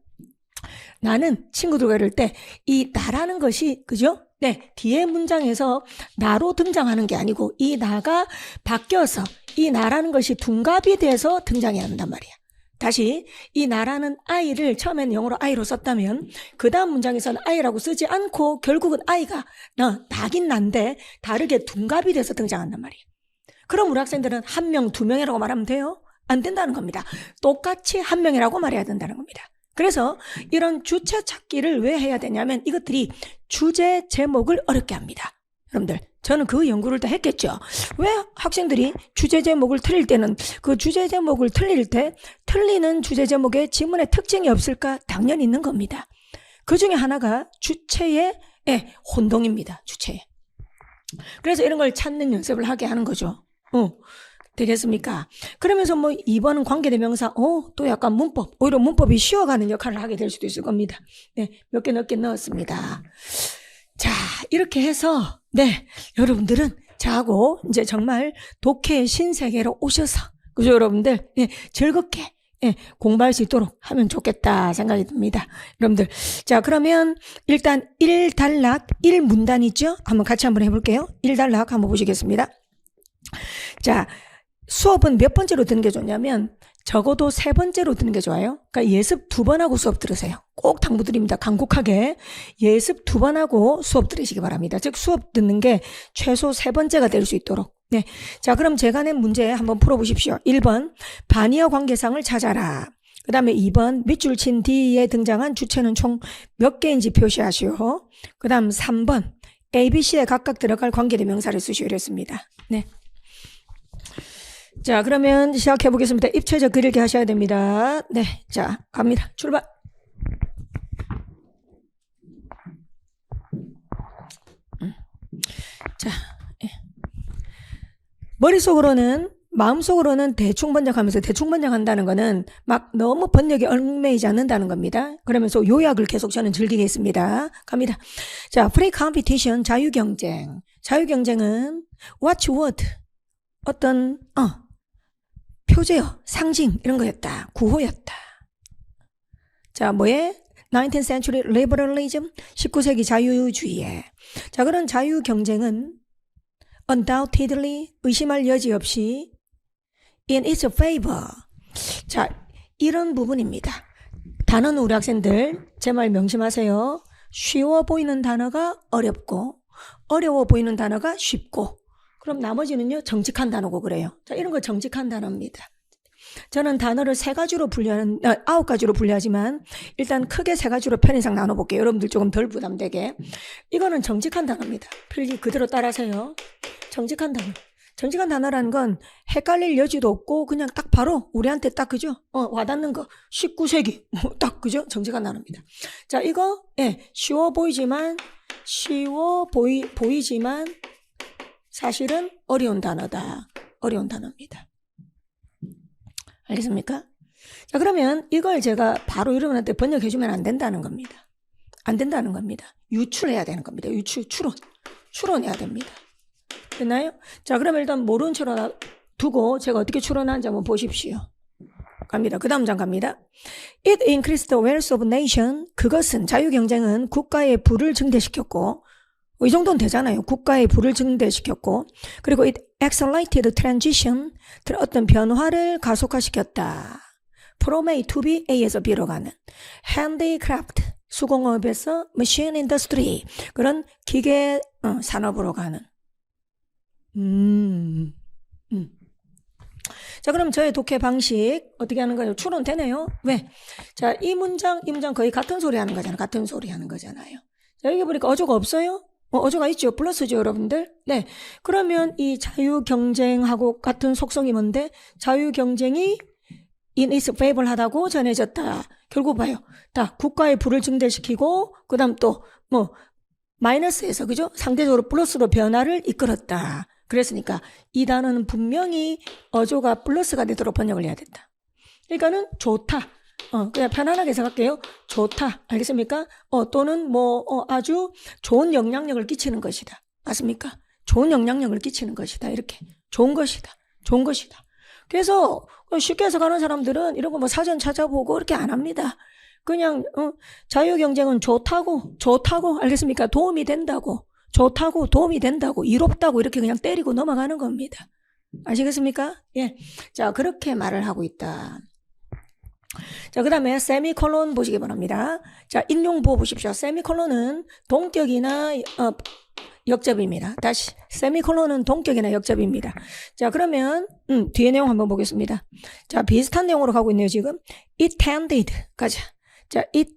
나는 친구들과 이럴 때, 이 나라는 것이, 그죠? 네, 뒤에 문장에서 나로 등장하는 게 아니고, 이 나가 바뀌어서 이 나라는 것이 둔갑이 돼서 등장해야 한단 말이야. 다시 이 나라는 I를 처음에는 영어로 I로 썼다면 그 다음 문장에서는 I라고 쓰지 않고 결국은 I가 나긴 난데 다르게 둔갑이 돼서 등장한단 말이에요. 그럼 우리 학생들은 한 명, 두 명이라고 말하면 돼요? 안 된다는 겁니다. 똑같이 한 명이라고 말해야 된다는 겁니다. 그래서 이런 주체 찾기를 왜 해야 되냐면 이것들이 주제 제목을 어렵게 합니다. 여러분들 저는 그 연구를 다 했겠죠. 왜 학생들이 주제 제목을 틀릴 때는 그 주제 제목을 틀릴 때 틀리는 주제 제목에 지문의 특징이 없을까? 당연히 있는 겁니다. 그 중에 하나가 주체의 혼동입니다. 주체에. 그래서 이런 걸 찾는 연습을 하게 하는 거죠. 되겠습니까? 그러면서 뭐 2번은 관계대명사, 또 약간 문법, 오히려 문법이 쉬워가는 역할을 하게 될 수도 있을 겁니다. 네, 몇 개 넣게 넣었습니다. 자, 이렇게 해서, 여러분들은 자고 이제 정말 독해의 신세계로 오셔서, 그죠, 여러분들? 즐겁게, 공부할 수 있도록 하면 좋겠다 생각이 듭니다. 여러분들. 자, 그러면 일단 1단락, 1문단 있죠? 한번 같이 한번 해볼게요. 1단락 한번 보시겠습니다. 자, 수업은 몇 번째로 듣는 게 좋냐면 적어도 3번째로 듣는 게 좋아요. 그러니까 예습 2번 하고 수업 들으세요. 꼭 당부드립니다. 간곡하게 예습 2번 하고 수업 들으시기 바랍니다. 즉 수업 듣는 게 최소 3번째가 될 수 있도록. 네, 자 그럼 제가 낸 문제 한번 풀어보십시오. 1번 반의어 관계상을 찾아라. 그 다음에 2번 밑줄 친 뒤에 등장한 주체는 총 몇 개인지 표시하시오. 그 다음 3번 A, B, C에 각각 들어갈 관계대명사를 쓰시오 이랬습니다. 네. 자, 그러면 시작해 보겠습니다. 입체적 그리기 하셔야 됩니다. 네, 자, 갑니다. 출발. 자, 머릿속으로는, 마음속으로는 대충 번역하면서 대충 번역한다는 거는 막 너무 번역이 얽매이지 않는다는 겁니다. 그러면서 요약을 계속 저는 즐기겠습니다. 갑니다. 자, free competition, 자유경쟁. 자유경쟁은 watch word, 어떤, 표제어, 상징 이런 거였다. 구호였다. 자, 뭐에? 19th century liberalism, 19세기 자유주의에. 자, 그런 자유경쟁은 undoubtedly, 의심할 여지 없이 in its favor. 자, 이런 부분입니다. 단어는 우리 학생들 제 말 명심하세요. 쉬워 보이는 단어가 어렵고 어려워 보이는 단어가 쉽고 그럼 나머지는요 정직한 단어고 그래요. 자, 이런 거 정직한 단어입니다. 저는 단어를 3가지로 분류하는 9가지로 분류하지만 일단 크게 3가지로 편의상 나눠볼게요. 여러분들 조금 덜 부담되게. 이거는 정직한 단어입니다. 필기 그대로 따라하세요. 정직한 단어. 정직한 단어라는 건 헷갈릴 여지도 없고 그냥 딱 바로 우리한테 딱 그죠? 와닿는 거 19세기 딱 그죠? 정직한 단어입니다. 자, 이거 쉬워 보이지만 보이지만 사실은 어려운 단어다. 어려운 단어입니다. 알겠습니까? 자, 그러면 이걸 제가 바로 여러분한테 번역해주면 안 된다는 겁니다. 안 된다는 겁니다. 유출해야 되는 겁니다. 추론해야 됩니다. 됐나요? 자, 그러면 일단 모르는 채로 두고 제가 어떻게 추론하는지 한번 보십시오. 갑니다. 그 다음 장 갑니다. It increased the wealth of nation. 그것은 자유경쟁은 국가의 부를 증대시켰고 이 정도는 되잖아요. 국가의 부를 증대시켰고 그리고 it accelerated transition, 어떤 변화를 가속화시켰다. From A to B, A에서 B로 가는 handicraft, 수공업에서 machine industry, 그런 기계 산업으로 가는. 자, 그럼 저의 독해 방식 어떻게 하는 거예요? 추론되네요. 왜? 자, 이 문장 거의 같은 소리 하는 거잖아요. 같은 소리 하는 거잖아요. 자, 여기 보니까 어조가 없어요? 어조가 있죠. 플러스죠, 여러분들. 네. 그러면 이 자유경쟁하고 같은 속성이 뭔데? 자유경쟁이 in its favor 하다고 전해졌다. 결국 봐요. 국가의 부를 증대시키고, 그 다음 또, 마이너스에서, 그죠? 상대적으로 플러스로 변화를 이끌었다. 그랬으니까 이 단어는 분명히 어조가 플러스가 되도록 번역을 해야 된다. 그러니까는 좋다. 그냥 편안하게 생각할게요. 좋다. 알겠습니까? 또는 아주 좋은 영향력을 끼치는 것이다. 맞습니까? 좋은 영향력을 끼치는 것이다. 이렇게. 좋은 것이다. 좋은 것이다. 그래서 쉽게 해석하는 사람들은 이런 거 사전 찾아보고 이렇게 안 합니다. 그냥, 자유경쟁은 좋다고, 알겠습니까? 도움이 된다고, 좋다고, 도움이 된다고, 이롭다고 이렇게 그냥 때리고 넘어가는 겁니다. 아시겠습니까? 예. 자, 그렇게 말을 하고 있다. 자, 그 다음에 세미콜론 보시기 바랍니다. 자, 인용부호 보십시오. 세미콜론은 동격이나 역접입니다. 다시 세미콜론은 동격이나 역접입니다. 자, 그러면 뒤에 내용 한번 보겠습니다. 자, 비슷한 내용으로 가고 있네요. 지금 it tended 가자. 자, it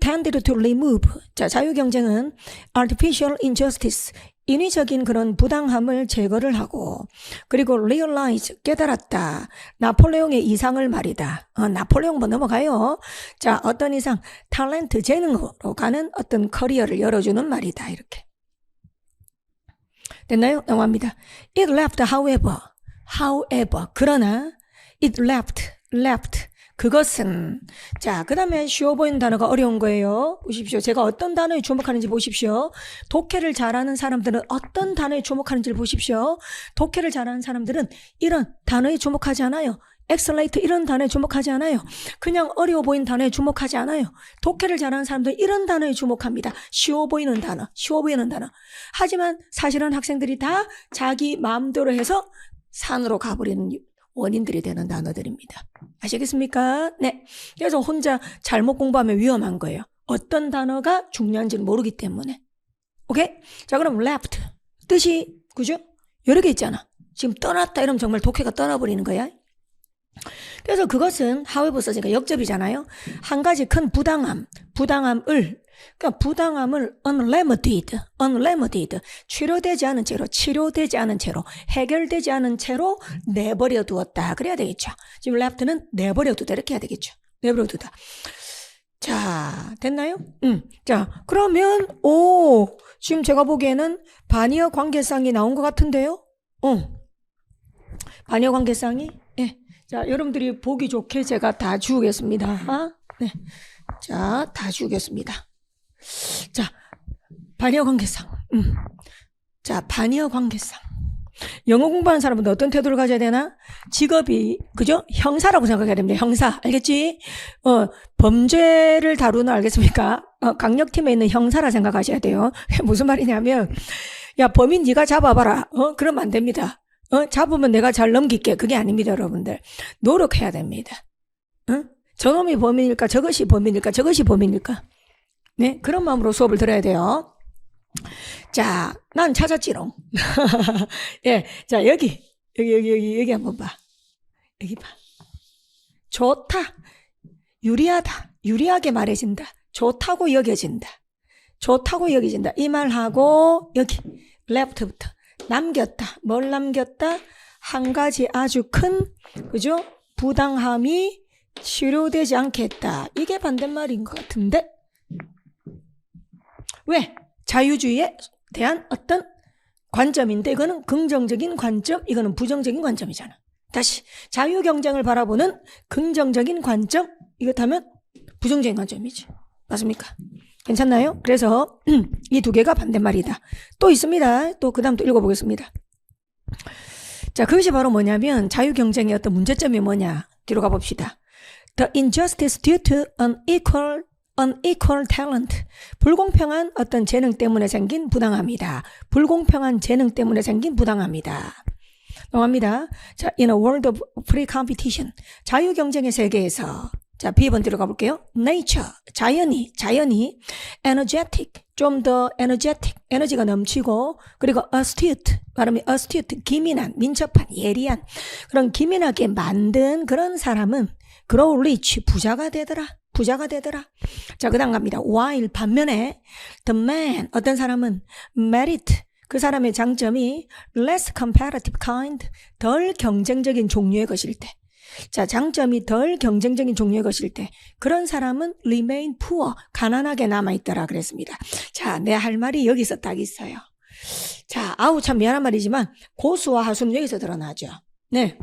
tended to remove. 자, 자유경쟁은 artificial injustice, 인위적인 그런 부당함을 제거를 하고, 그리고 realize, 깨달았다. 나폴레옹의 이상을 말이다. 나폴레옹 뭐 넘어가요. 자, 어떤 이상, 탤런트, 재능으로 가는 어떤 커리어를 열어주는 말이다. 이렇게. 됐나요? 넘어갑니다. It left, however, 그러나, it left, 그것은. 자, 그 다음에 쉬워 보이는 단어가 어려운 거예요. 보십시오. 제가 어떤 단어에 주목하는지 보십시오. 독해를 잘하는 사람들은 어떤 단어에 주목하는지를 보십시오. 독해를 잘하는 사람들은 이런 단어에 주목하지 않아요. 엑셀레이트 이런 단어에 주목하지 않아요. 그냥 어려워 보이는 단어에 주목하지 않아요. 독해를 잘하는 사람들은 이런 단어에 주목합니다. 쉬워 보이는 단어. 하지만 사실은 학생들이 다 자기 마음대로 해서 산으로 가버리는 원인들이 되는 단어들입니다. 아시겠습니까? 네. 그래서 혼자 잘못 공부하면 위험한 거예요. 어떤 단어가 중요한지는 모르기 때문에. 오케이? 자, 그럼 left. 뜻이, 그죠? 여러 개 있잖아. 지금 떠났다 이러면 정말 독해가 떠나버리는 거야. 그래서 그것은 however 써지니까 역접이잖아요. 한 가지 큰 부당함을, 그러니까 부당함을 unremedied, 치료되지 않은 채로, 해결되지 않은 채로 내버려 두었다. 그래야 되겠죠. 지금 left는 내버려 두다 이렇게 해야 되겠죠. 내버려 두다. 자, 됐나요? 자, 그러면 지금 제가 보기에는 반의어 관계상이 나온 것 같은데요. 반의어 관계상이 예. 자, 여러분들이 보기 좋게 제가 다 지우겠습니다. 네. 자, 다 지우겠습니다. 자, 반의어 관계상. 자, 반의어 관계상. 영어 공부하는 사람은 어떤 태도를 가져야 되나? 직업이, 그죠? 형사라고 생각해야 됩니다. 형사. 알겠지? 범죄를 다루는 알겠습니까? 강력팀에 있는 형사라 생각하셔야 돼요. 무슨 말이냐면, 야, 범인 네가 잡아봐라. 그러면 안 됩니다. 잡으면 내가 잘 넘길게. 그게 아닙니다, 여러분들. 노력해야 됩니다. 저놈이 범인일까? 저것이 범인일까? 네, 그런 마음으로 수업을 들어야 돼요. 자, 난 찾았지롱. 예, 자, 여기 한번 봐. 여기 봐. 좋다. 유리하게 말해진다. 좋다고 여겨진다. 이 말하고, 여기, left부터. 뭘 남겼다? 한 가지 아주 큰, 그죠? 부당함이 치료되지 않겠다. 이게 반대말인 것 같은데? 왜? 자유주의에 대한 어떤 관점인데, 이거는 긍정적인 관점, 이거는 부정적인 관점이잖아. 다시, 자유경쟁을 바라보는 긍정적인 관점, 이렇다면 부정적인 관점이지. 맞습니까? 괜찮나요? 그래서 이 두 개가 반대말이다. 또 있습니다. 또 그 다음 또 읽어보겠습니다. 자, 그것이 바로 뭐냐면 자유경쟁의 어떤 문제점이 뭐냐. 뒤로 가봅시다. The injustice due to unequal talent. 불공평한 어떤 재능 때문에 생긴 부당함이다. 넘어갑니다. 자, in a world of free competition. 자유경쟁의 세계에서 자, B번 뒤로 가볼게요. Nature, 자연이 energetic, 좀 더 energetic, 에너지가 넘치고, 그리고 astute, 발음이 astute, 기민한, 민첩한, 예리한, 그런 기민하게 만든 그런 사람은 grow rich, 부자가 되더라. 자, 그 다음 갑니다. While 반면에 the man, 어떤 사람은 merit, 그 사람의 장점이 less competitive kind, 덜 경쟁적인 종류의 것일 때. 자, 장점이 덜 경쟁적인 종류의 것일 때 그런 사람은 remain poor, 가난하게 남아있더라 그랬습니다. 자, 내 할 말이 여기서 딱 있어요. 자, 참 미안한 말이지만 고수와 하수는 여기서 드러나죠. 네,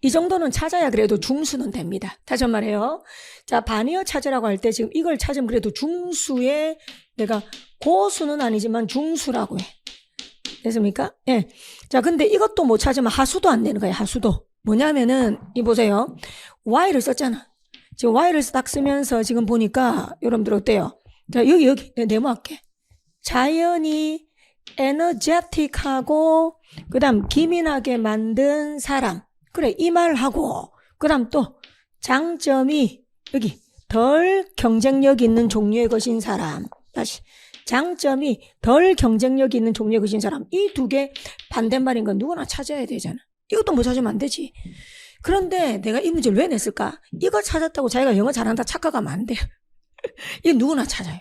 이 정도는 찾아야 그래도 중수는 됩니다. 다시 한 번 말해요. 자, 반의어 찾으라고 할 때 지금 이걸 찾으면 그래도 중수에 내가 고수는 아니지만 중수라고 해. 됐습니까? 예. 자, 근데 이것도 못 찾으면 하수도 안 되는 거예요. 하수도. 뭐냐면은 이 보세요. Y를 썼잖아. 지금 Y를 딱 쓰면서 지금 보니까 여러분들 어때요? 자, 여기 네모할게. 자연이 에너제틱하고 그 다음 기민하게 만든 사람. 그래, 이 말하고 그 다음 또 장점이 여기 덜 경쟁력 있는 종류의 것인 사람. 다시 장점이 덜 경쟁력 있는 종류의 것인 사람. 이 두 개 반대말인 건 누구나 찾아야 되잖아. 이것도 못 찾으면 안 되지. 그런데 내가 이 문제를 왜 냈을까? 이거 찾았다고 자기가 영어 잘한다 착각하면 안 돼요. 이거 누구나 찾아요.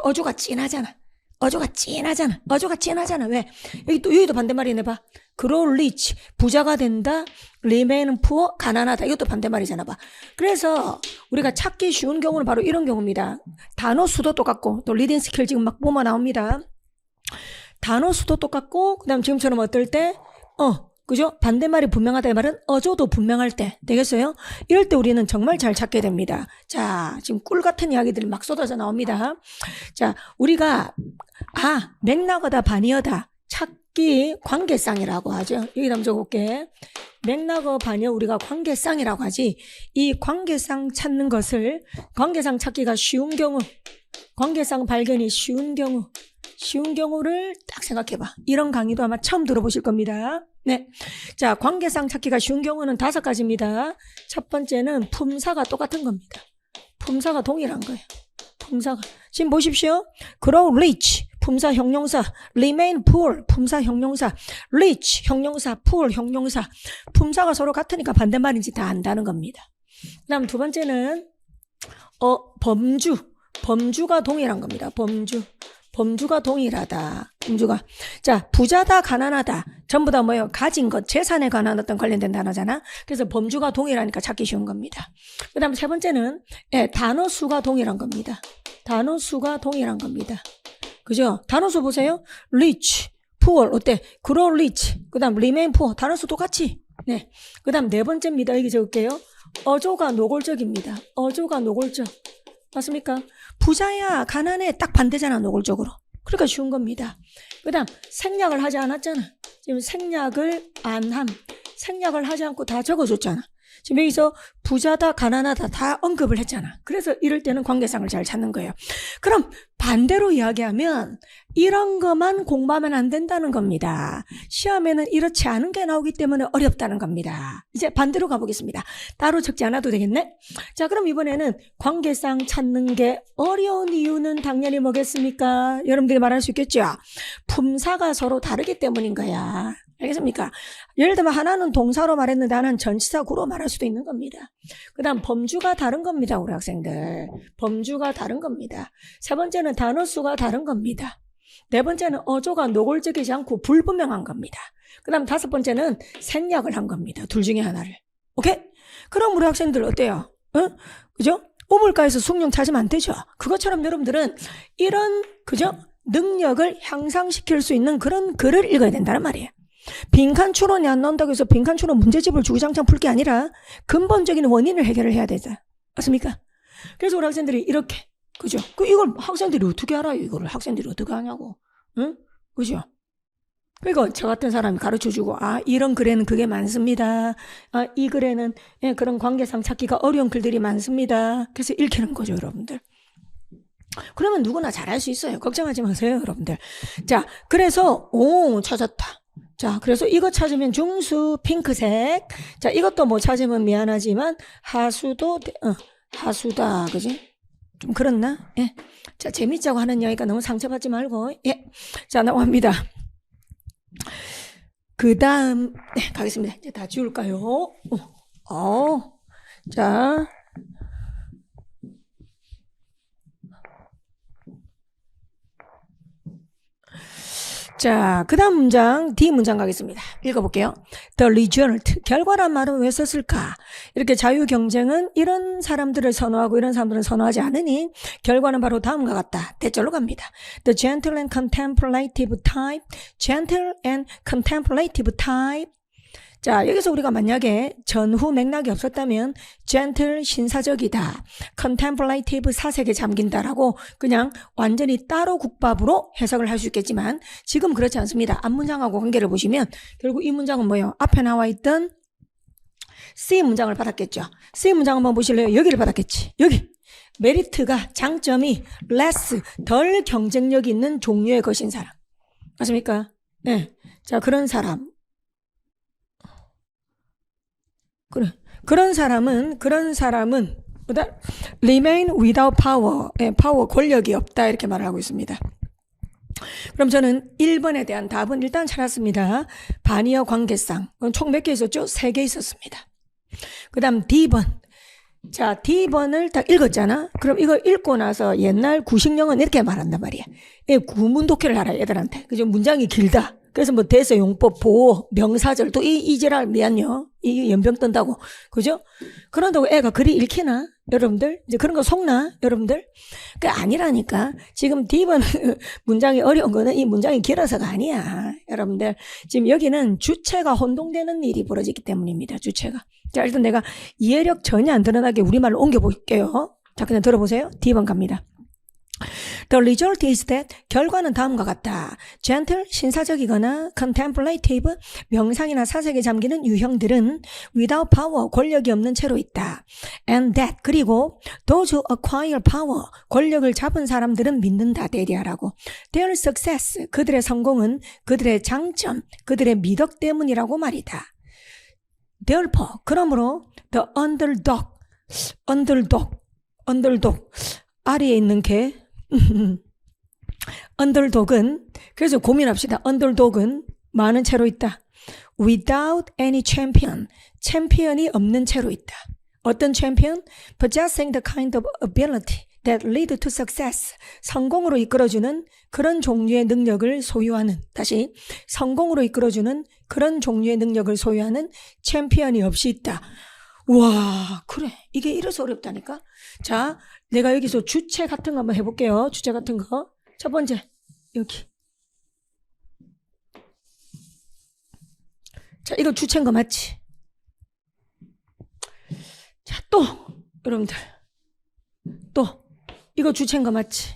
어조가 진하잖아. 어조가 진하잖아. 왜? 여기도 반대말이네, 봐. grow rich, 부자가 된다. remain poor, 가난하다. 이것도 반대말이잖아, 봐. 그래서 우리가 찾기 쉬운 경우는 바로 이런 경우입니다. 단어 수도 똑같고, 또 리딩 스킬 지금 막 뿜어 나옵니다. 단어 수도 똑같고, 그 다음 지금처럼 어떨 때, 그죠? 반대말이 분명하다의 말은 어조도 분명할 때 되겠어요? 이럴 때 우리는 정말 잘 찾게 됩니다. 자, 지금 꿀 같은 이야기들이 막 쏟아져 나옵니다. 자, 우리가 맥락어다 반이어다 찾기 관계쌍이라고 하죠. 여기 한번 적어볼게. 맥락어 반이어 우리가 관계쌍이라고 하지. 이 관계쌍 찾는 것을 관계쌍 찾기가 쉬운 경우, 관계쌍 발견이 쉬운 경우를 딱 생각해봐. 이런 강의도 아마 처음 들어보실 겁니다. 네. 자, 관계상 찾기가 쉬운 경우는 5가지입니다. 첫 번째는 품사가 똑같은 겁니다. 품사가 동일한 거예요. 품사가. 지금 보십시오. grow rich, 품사 형용사. remain poor, 품사 형용사. rich, 형용사. poor, 형용사. 품사가 서로 같으니까 반대말인지 다 안다는 겁니다. 그 다음 두 번째는 범주가 동일한 겁니다. 범주가 동일하다. 범주가. 자, 부자다, 가난하다. 전부 다 뭐예요? 가진 것, 재산에 관한 어떤 관련된 단어잖아. 그래서 범주가 동일하니까 찾기 쉬운 겁니다. 그 다음 세 번째는, 단어 수가 동일한 겁니다. 단어 수가 동일한 겁니다. 그죠? 단어 수 보세요. rich, poor. 어때? grow rich. 그 다음 remain poor. 단어 수 똑같이. 네. 그 다음 네 번째입니다. 여기 적을게요. 어조가 노골적입니다. 어조가 노골적. 맞습니까? 부자야, 가난해. 딱 반대잖아, 노골적으로. 그러니까 쉬운 겁니다. 그 다음, 생략을 하지 않았잖아. 지금 생략을 하지 않고 다 적어줬잖아. 지금 여기서 부자다, 가난하다 다 언급을 했잖아. 그래서 이럴 때는 관계상을 잘 찾는 거예요. 그럼 반대로 이야기하면 이런 것만 공부하면 안 된다는 겁니다. 시험에는 이렇지 않은 게 나오기 때문에 어렵다는 겁니다. 이제 반대로 가보겠습니다. 따로 적지 않아도 되겠네? 자, 그럼 이번에는 관계상 찾는 게 어려운 이유는 당연히 뭐겠습니까? 여러분들이 말할 수 있겠죠? 품사가 서로 다르기 때문인 거야. 알겠습니까? 예를 들면 하나는 동사로 말했는데 하나는 전치사 구로 말할 수도 있는 겁니다. 그 다음 범주가 다른 겁니다. 우리 학생들. 범주가 다른 겁니다. 세 번째는 단어 수가 다른 겁니다. 네 번째는 어조가 노골적이지 않고 불분명한 겁니다. 그 다음 다섯 번째는 생략을 한 겁니다. 둘 중에 하나를. 오케이? 그럼 우리 학생들 어때요? 그죠? 우물가에서 숭늉 찾으면 안 되죠? 그것처럼 여러분들은 이런, 그죠? 능력을 향상시킬 수 있는 그런 글을 읽어야 된다는 말이에요. 빈칸 추론이 안 나온다고 해서 빈칸 추론 문제집을 주구장창 풀 게 아니라 근본적인 원인을 해결을 해야 되다. 맞습니까? 그래서 우리 학생들이 이렇게, 그죠? 이걸 학생들이 어떻게 알아요? 이거를 학생들이 어떻게 하냐고. 응? 그죠? 그러니까 저 같은 사람이 가르쳐주고, 이런 글에는 그게 많습니다. 이 글에는 그런 관계상 찾기가 어려운 글들이 많습니다. 그래서 읽히는 거죠, 여러분들. 그러면 누구나 잘할 수 있어요. 걱정하지 마세요, 여러분들. 자, 그래서 찾았다. 자, 그래서 이거 찾으면 중수 핑크색. 자, 이것도 뭐 찾으면 미안하지만 하수다. 그지? 좀 그렇나? 예. 자, 재밌자고 하는 이야기가 너무 상처받지 말고. 예. 자, 나옵니다. 그 다음, 네, 가겠습니다. 이제 다 지울까요? 자. 자, 그 다음 문장, D 문장 가겠습니다. 읽어볼게요. The result, 결과란 말은 왜 썼을까? 이렇게 자유 경쟁은 이런 사람들을 선호하고 이런 사람들은 선호하지 않으니 결과는 바로 다음과 같다. 대절로 갑니다. The gentle and contemplative type, gentle and contemplative type. 자, 여기서 우리가 만약에 전후 맥락이 없었다면 gentle 신사적이다, contemplative 사색에 잠긴다라고 그냥 완전히 따로 국밥으로 해석을 할 수 있겠지만 지금 그렇지 않습니다. 앞문장하고 관계를 보시면 결국 이 문장은 뭐예요? 앞에 나와 있던 C 문장을 받았겠죠. C 문장 한번 보실래요? 여기를 받았겠지. 여기. 메리트가, 장점이 less, 덜 경쟁력 있는 종류의 것인 사람. 맞습니까? 네. 자, 그런 사람. 그래. 그런 사람은 뭐다? remain without power. 예, 파워, 권력이 없다. 이렇게 말을 하고 있습니다. 그럼 저는 1번에 대한 답은 일단 찾았습니다. 반의어 관계상. 총 몇 개 있었죠? 3개 있었습니다. 그 다음 D번. 자, D번을 딱 읽었잖아? 그럼 이거 읽고 나서 옛날 구식령은 이렇게 말한단 말이야. 예, 구문독해를 하라, 애들한테. 그죠? 문장이 길다. 그래서 뭐 대서용법, 보호, 명사절, 또 이 지랄 미안요. 이 연병 뜬다고. 그죠? 그런다고 애가 글이 읽히나? 여러분들? 이제 그런 거 속나? 여러분들? 그 아니라니까. 지금 D번 문장이 어려운 거는 이 문장이 길어서가 아니야. 여러분들. 지금 여기는 주체가 혼동되는 일이 벌어지기 때문입니다. 주체가. 자, 일단 내가 이해력 전혀 안 드러나게 우리말로 옮겨볼게요. 자, 그냥 들어보세요. D번 갑니다. The result is that 결과는 다음과 같다. gentle, 신사적이거나 contemplative, 명상이나 사색에 잠기는 유형들은 without power, 권력이 없는 채로 있다. And that, 그리고 those who acquire power, 권력을 잡은 사람들은 믿는다. 대리하라고. Their success, 그들의 성공은 그들의 장점, 그들의 미덕 때문이라고 말이다. Therefore, 그러므로 the underdog, 아래에 있는 개, 언더독은 그래서 고민합시다. 언더독은 많은 채로 있다. Without any champion, 챔피언이 없는 채로 있다. 어떤 챔피언? Possessing the kind of ability that lead to success. 성공으로 이끌어주는 그런 종류의 능력을 소유하는, 다시 성공으로 이끌어주는 그런 종류의 능력을 소유하는 챔피언이 없이 있다. 와, 그래. 이게 이래서 어렵다니까. 자, 내가 여기서 주체 같은 거 한번 해볼게요. 주체 같은 거. 첫 번째, 여기. 자, 이거 주체인 거 맞지? 자, 또, 여러분들. 또, 이거 주체인 거 맞지?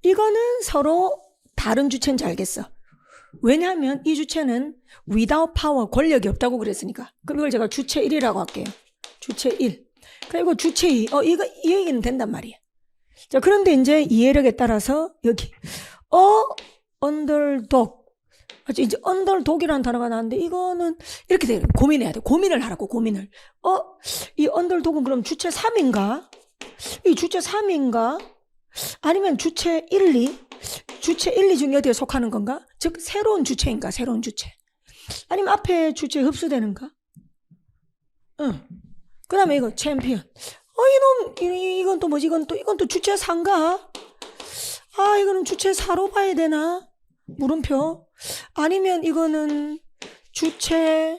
이거는 서로 다른 주체인지 알겠어. 왜냐하면 이 주체는 without power, 권력이 없다고 그랬으니까. 그럼 이걸 제가 주체 1이라고 할게요. 주체 1. 그리고 주체 2. 이 얘기는 된단 말이야. 자, 그런데 이제 이해력에 따라서 여기. 언더독. 이제 언더독이라는 단어가 나왔는데 이거는 이렇게 돼요. 고민해야 돼. 고민을 하라고, 고민을. 이 언더독은 그럼 주체 3인가? 이 주체 3인가? 아니면 주체 1, 2? 주체 1, 2 중에 어디에 속하는 건가? 즉, 새로운 주체인가? 새로운 주체. 아니면 앞에 주체에 흡수되는가? 응. 그 다음에 이거, 챔피언. 이건 또 뭐지? 이건 또 주체 4인가? 이거는 주체 4로 봐야 되나? 물음표. 아니면 이거는 주체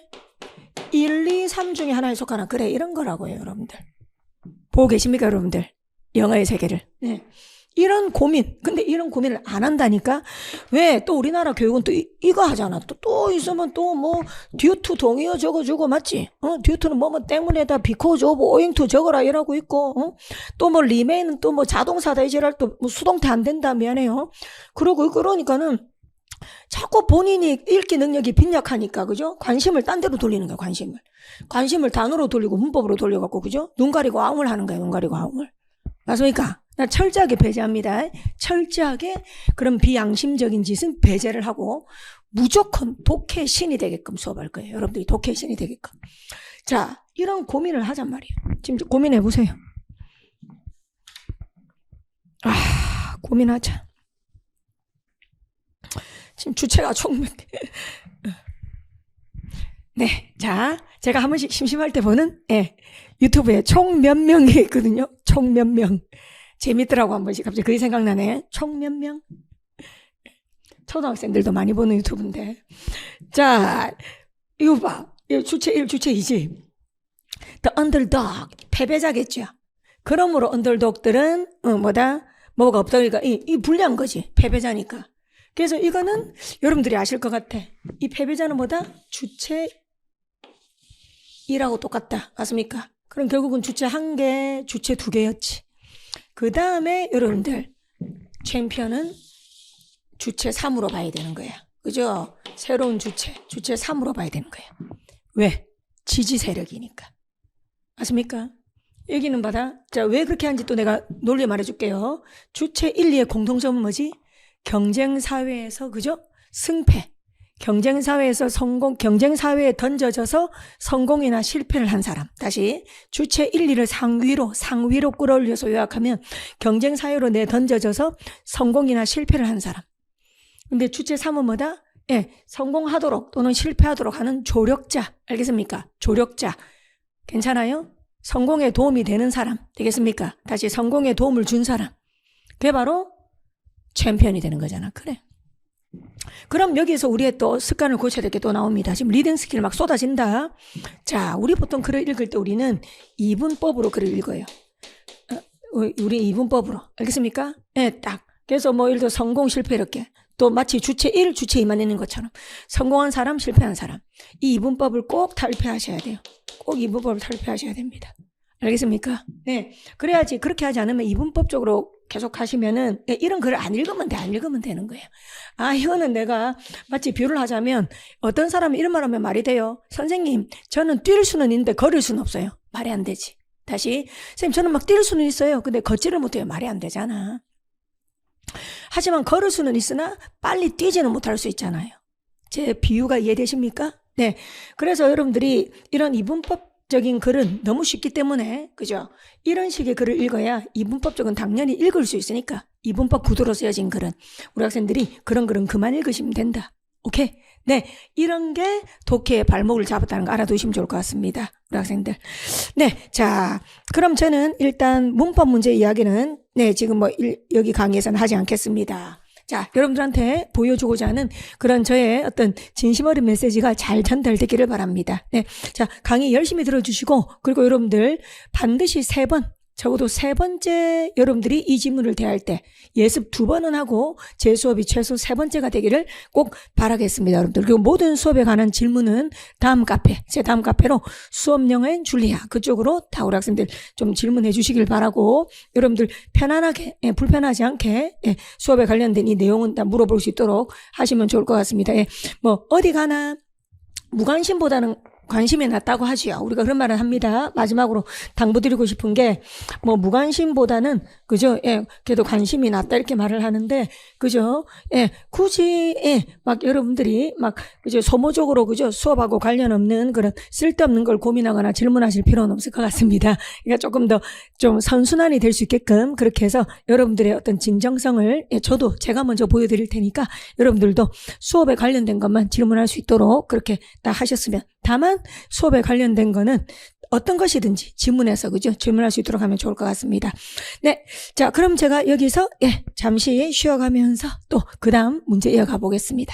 1, 2, 3 중에 하나에 속하나? 그래, 이런 거라고요, 여러분들. 보고 계십니까, 여러분들? 영어의 세계를. 네. 이런 고민. 근데 이런 고민을 안 한다니까? 왜? 또 우리나라 교육은 또 이거 하잖아. 또 있으면 또 뭐, 듀투 동의어 적어주고, 맞지? 듀투는 뭐 때문에다 비코즈 오브 오잉 투 적어라 이라고 있고, 또 뭐 리메인은 또 뭐 자동사다 이지랄 또 뭐 수동태 안 된다 미안해요. 그러니까는 자꾸 본인이 읽기 능력이 빈약하니까, 그죠? 관심을 딴 데로 돌리는 거야, 관심을 단어로 돌리고 문법으로 돌려갖고, 그죠? 눈 가리고 아웅을 하는 거야, 눈 가리고 아웅을. 맞습니까? 나 철저하게 배제합니다. 철저하게 그런 비양심적인 짓은 배제를 하고 무조건 독해의 신이 되게끔 수업할 거예요. 여러분들이 독해의 신이 되게끔. 자, 이런 고민을 하잔 말이에요. 지금 고민해 보세요. 고민하자. 지금 주체가 총 몇 개. 네, 자, 제가 한 번씩 심심할 때 보는 유튜브에 총 몇 명이 있거든요. 총 몇 명. 재밌더라고. 한 번씩 갑자기 그게 생각나네. 총 몇 명? 초등학생들도 많이 보는 유튜브인데. 자, 이거 봐. 이거 주체 1, 주체 2지. The underdog. 패배자겠죠. 그러므로 언더독들은 뭐가 없다. 그러니까 이 불리한 거지. 패배자니까. 그래서 이거는 여러분들이 아실 것 같아. 이 패배자는 뭐다? 주체 2라고 똑같다. 맞습니까? 그럼 결국은 주체 1개, 주체 2개였지. 그 다음에 여러분들 챔피언은 주체 3으로 봐야 되는 거야. 그죠? 새로운 주체 3으로 봐야 되는 거야. 왜? 지지 세력이니까. 맞습니까? 여기는 봐라. 자, 왜 그렇게 하는지 또 내가 논리 말해줄게요. 주체 1, 2의 공통점은 뭐지? 경쟁 사회에서, 그죠? 승패. 경쟁사회에서 경쟁사회에 던져져서 성공이나 실패를 한 사람. 다시 주체 1, 2를 상위로 끌어올려서 요약하면 경쟁사회로 던져져서 성공이나 실패를 한 사람. 근데 주체 3은 뭐다? 예, 성공하도록 또는 실패하도록 하는 조력자. 알겠습니까? 조력자. 괜찮아요? 성공에 도움이 되는 사람. 되겠습니까? 다시 성공에 도움을 준 사람. 그게 바로 챔피언이 되는 거잖아. 그래. 그럼 여기서 우리의 또 습관을 고쳐야 될 게 또 나옵니다. 지금 리딩 스킬 막 쏟아진다. 자, 우리 보통 글을 읽을 때 우리는 이분법으로 글을 읽어요. 우리 이분법으로. 알겠습니까? 네, 딱. 그래서 뭐 예를 들어 성공, 실패 이렇게. 또 마치 주체 1, 주체 2만 있는 것처럼 성공한 사람, 실패한 사람. 이 이분법을 꼭 탈피하셔야 돼요. 꼭 이분법을 탈피하셔야 됩니다. 알겠습니까? 네. 그래야지 그렇게 하지 않으면 이분법적으로 계속 하시면은 이런 글을 안 읽으면 되는 거예요. 아, 이거는 내가 마치 비유를 하자면 어떤 사람이 이런 말 하면 말이 돼요. 선생님, 저는 뛸 수는 있는데 걸을 수는 없어요. 말이 안 되지. 다시. 선생님, 저는 막 뛸 수는 있어요. 근데 걷지를 못해요. 말이 안 되잖아. 하지만 걸을 수는 있으나 빨리 뛰지는 못할 수 있잖아요. 제 비유가 이해되십니까? 네. 그래서 여러분들이 이런 이분법적인 글은 너무 쉽기 때문에, 그죠? 이런 식의 글을 읽어야 이분법적은 당연히 읽을 수 있으니까 이분법 구도로 쓰여진 글은 우리 학생들이 그런 글은 그만 읽으시면 된다. 오케이? 네. 이런 게 독해의 발목을 잡았다는 거 알아두시면 좋을 것 같습니다. 우리 학생들. 네. 자, 그럼 저는 일단 문법 문제 이야기는 지금 여기 강의에서는 하지 않겠습니다. 자, 여러분들한테 보여주고자 하는 그런 저의 어떤 진심 어린 메시지가 잘 전달되기를 바랍니다. 네. 자, 강의 열심히 들어주시고, 그리고 여러분들 반드시 3번, 적어도 3번째 여러분들이 이 지문을 대할 때 예습 2번은 하고 제 수업이 최소 3번째가 되기를 꼭 바라겠습니다, 여러분들. 그리고 모든 수업에 관한 질문은 제 다음 카페로 수업영어인 줄리아 그쪽으로 다 우리 학생들 좀 질문해 주시길 바라고, 여러분들 편안하게, 불편하지 않게 수업에 관련된 이 내용은 다 물어볼 수 있도록 하시면 좋을 것 같습니다. 뭐 어디 가나 무관심보다는 관심이 낫다고 하지요. 우리가 그런 말을 합니다. 마지막으로 당부드리고 싶은 게, 뭐, 무관심보다는, 그죠? 그래도 관심이 낫다, 이렇게 말을 하는데, 그죠? 굳이, 막 여러분들이 막, 그죠? 소모적으로, 그죠? 수업하고 관련 없는 그런 쓸데없는 걸 고민하거나 질문하실 필요는 없을 것 같습니다. 그러니까 조금 더 좀 선순환이 될 수 있게끔 그렇게 해서 여러분들의 어떤 진정성을, 제가 먼저 보여드릴 테니까 여러분들도 수업에 관련된 것만 질문할 수 있도록 그렇게 다 하셨으면, 다만 수업에 관련된 거는 어떤 것이든지 질문해서, 그죠? 질문할 수 있도록 하면 좋을 것 같습니다. 네. 자, 그럼 제가 여기서 잠시 쉬어가면서 또 그 다음 문제 이어가 보겠습니다.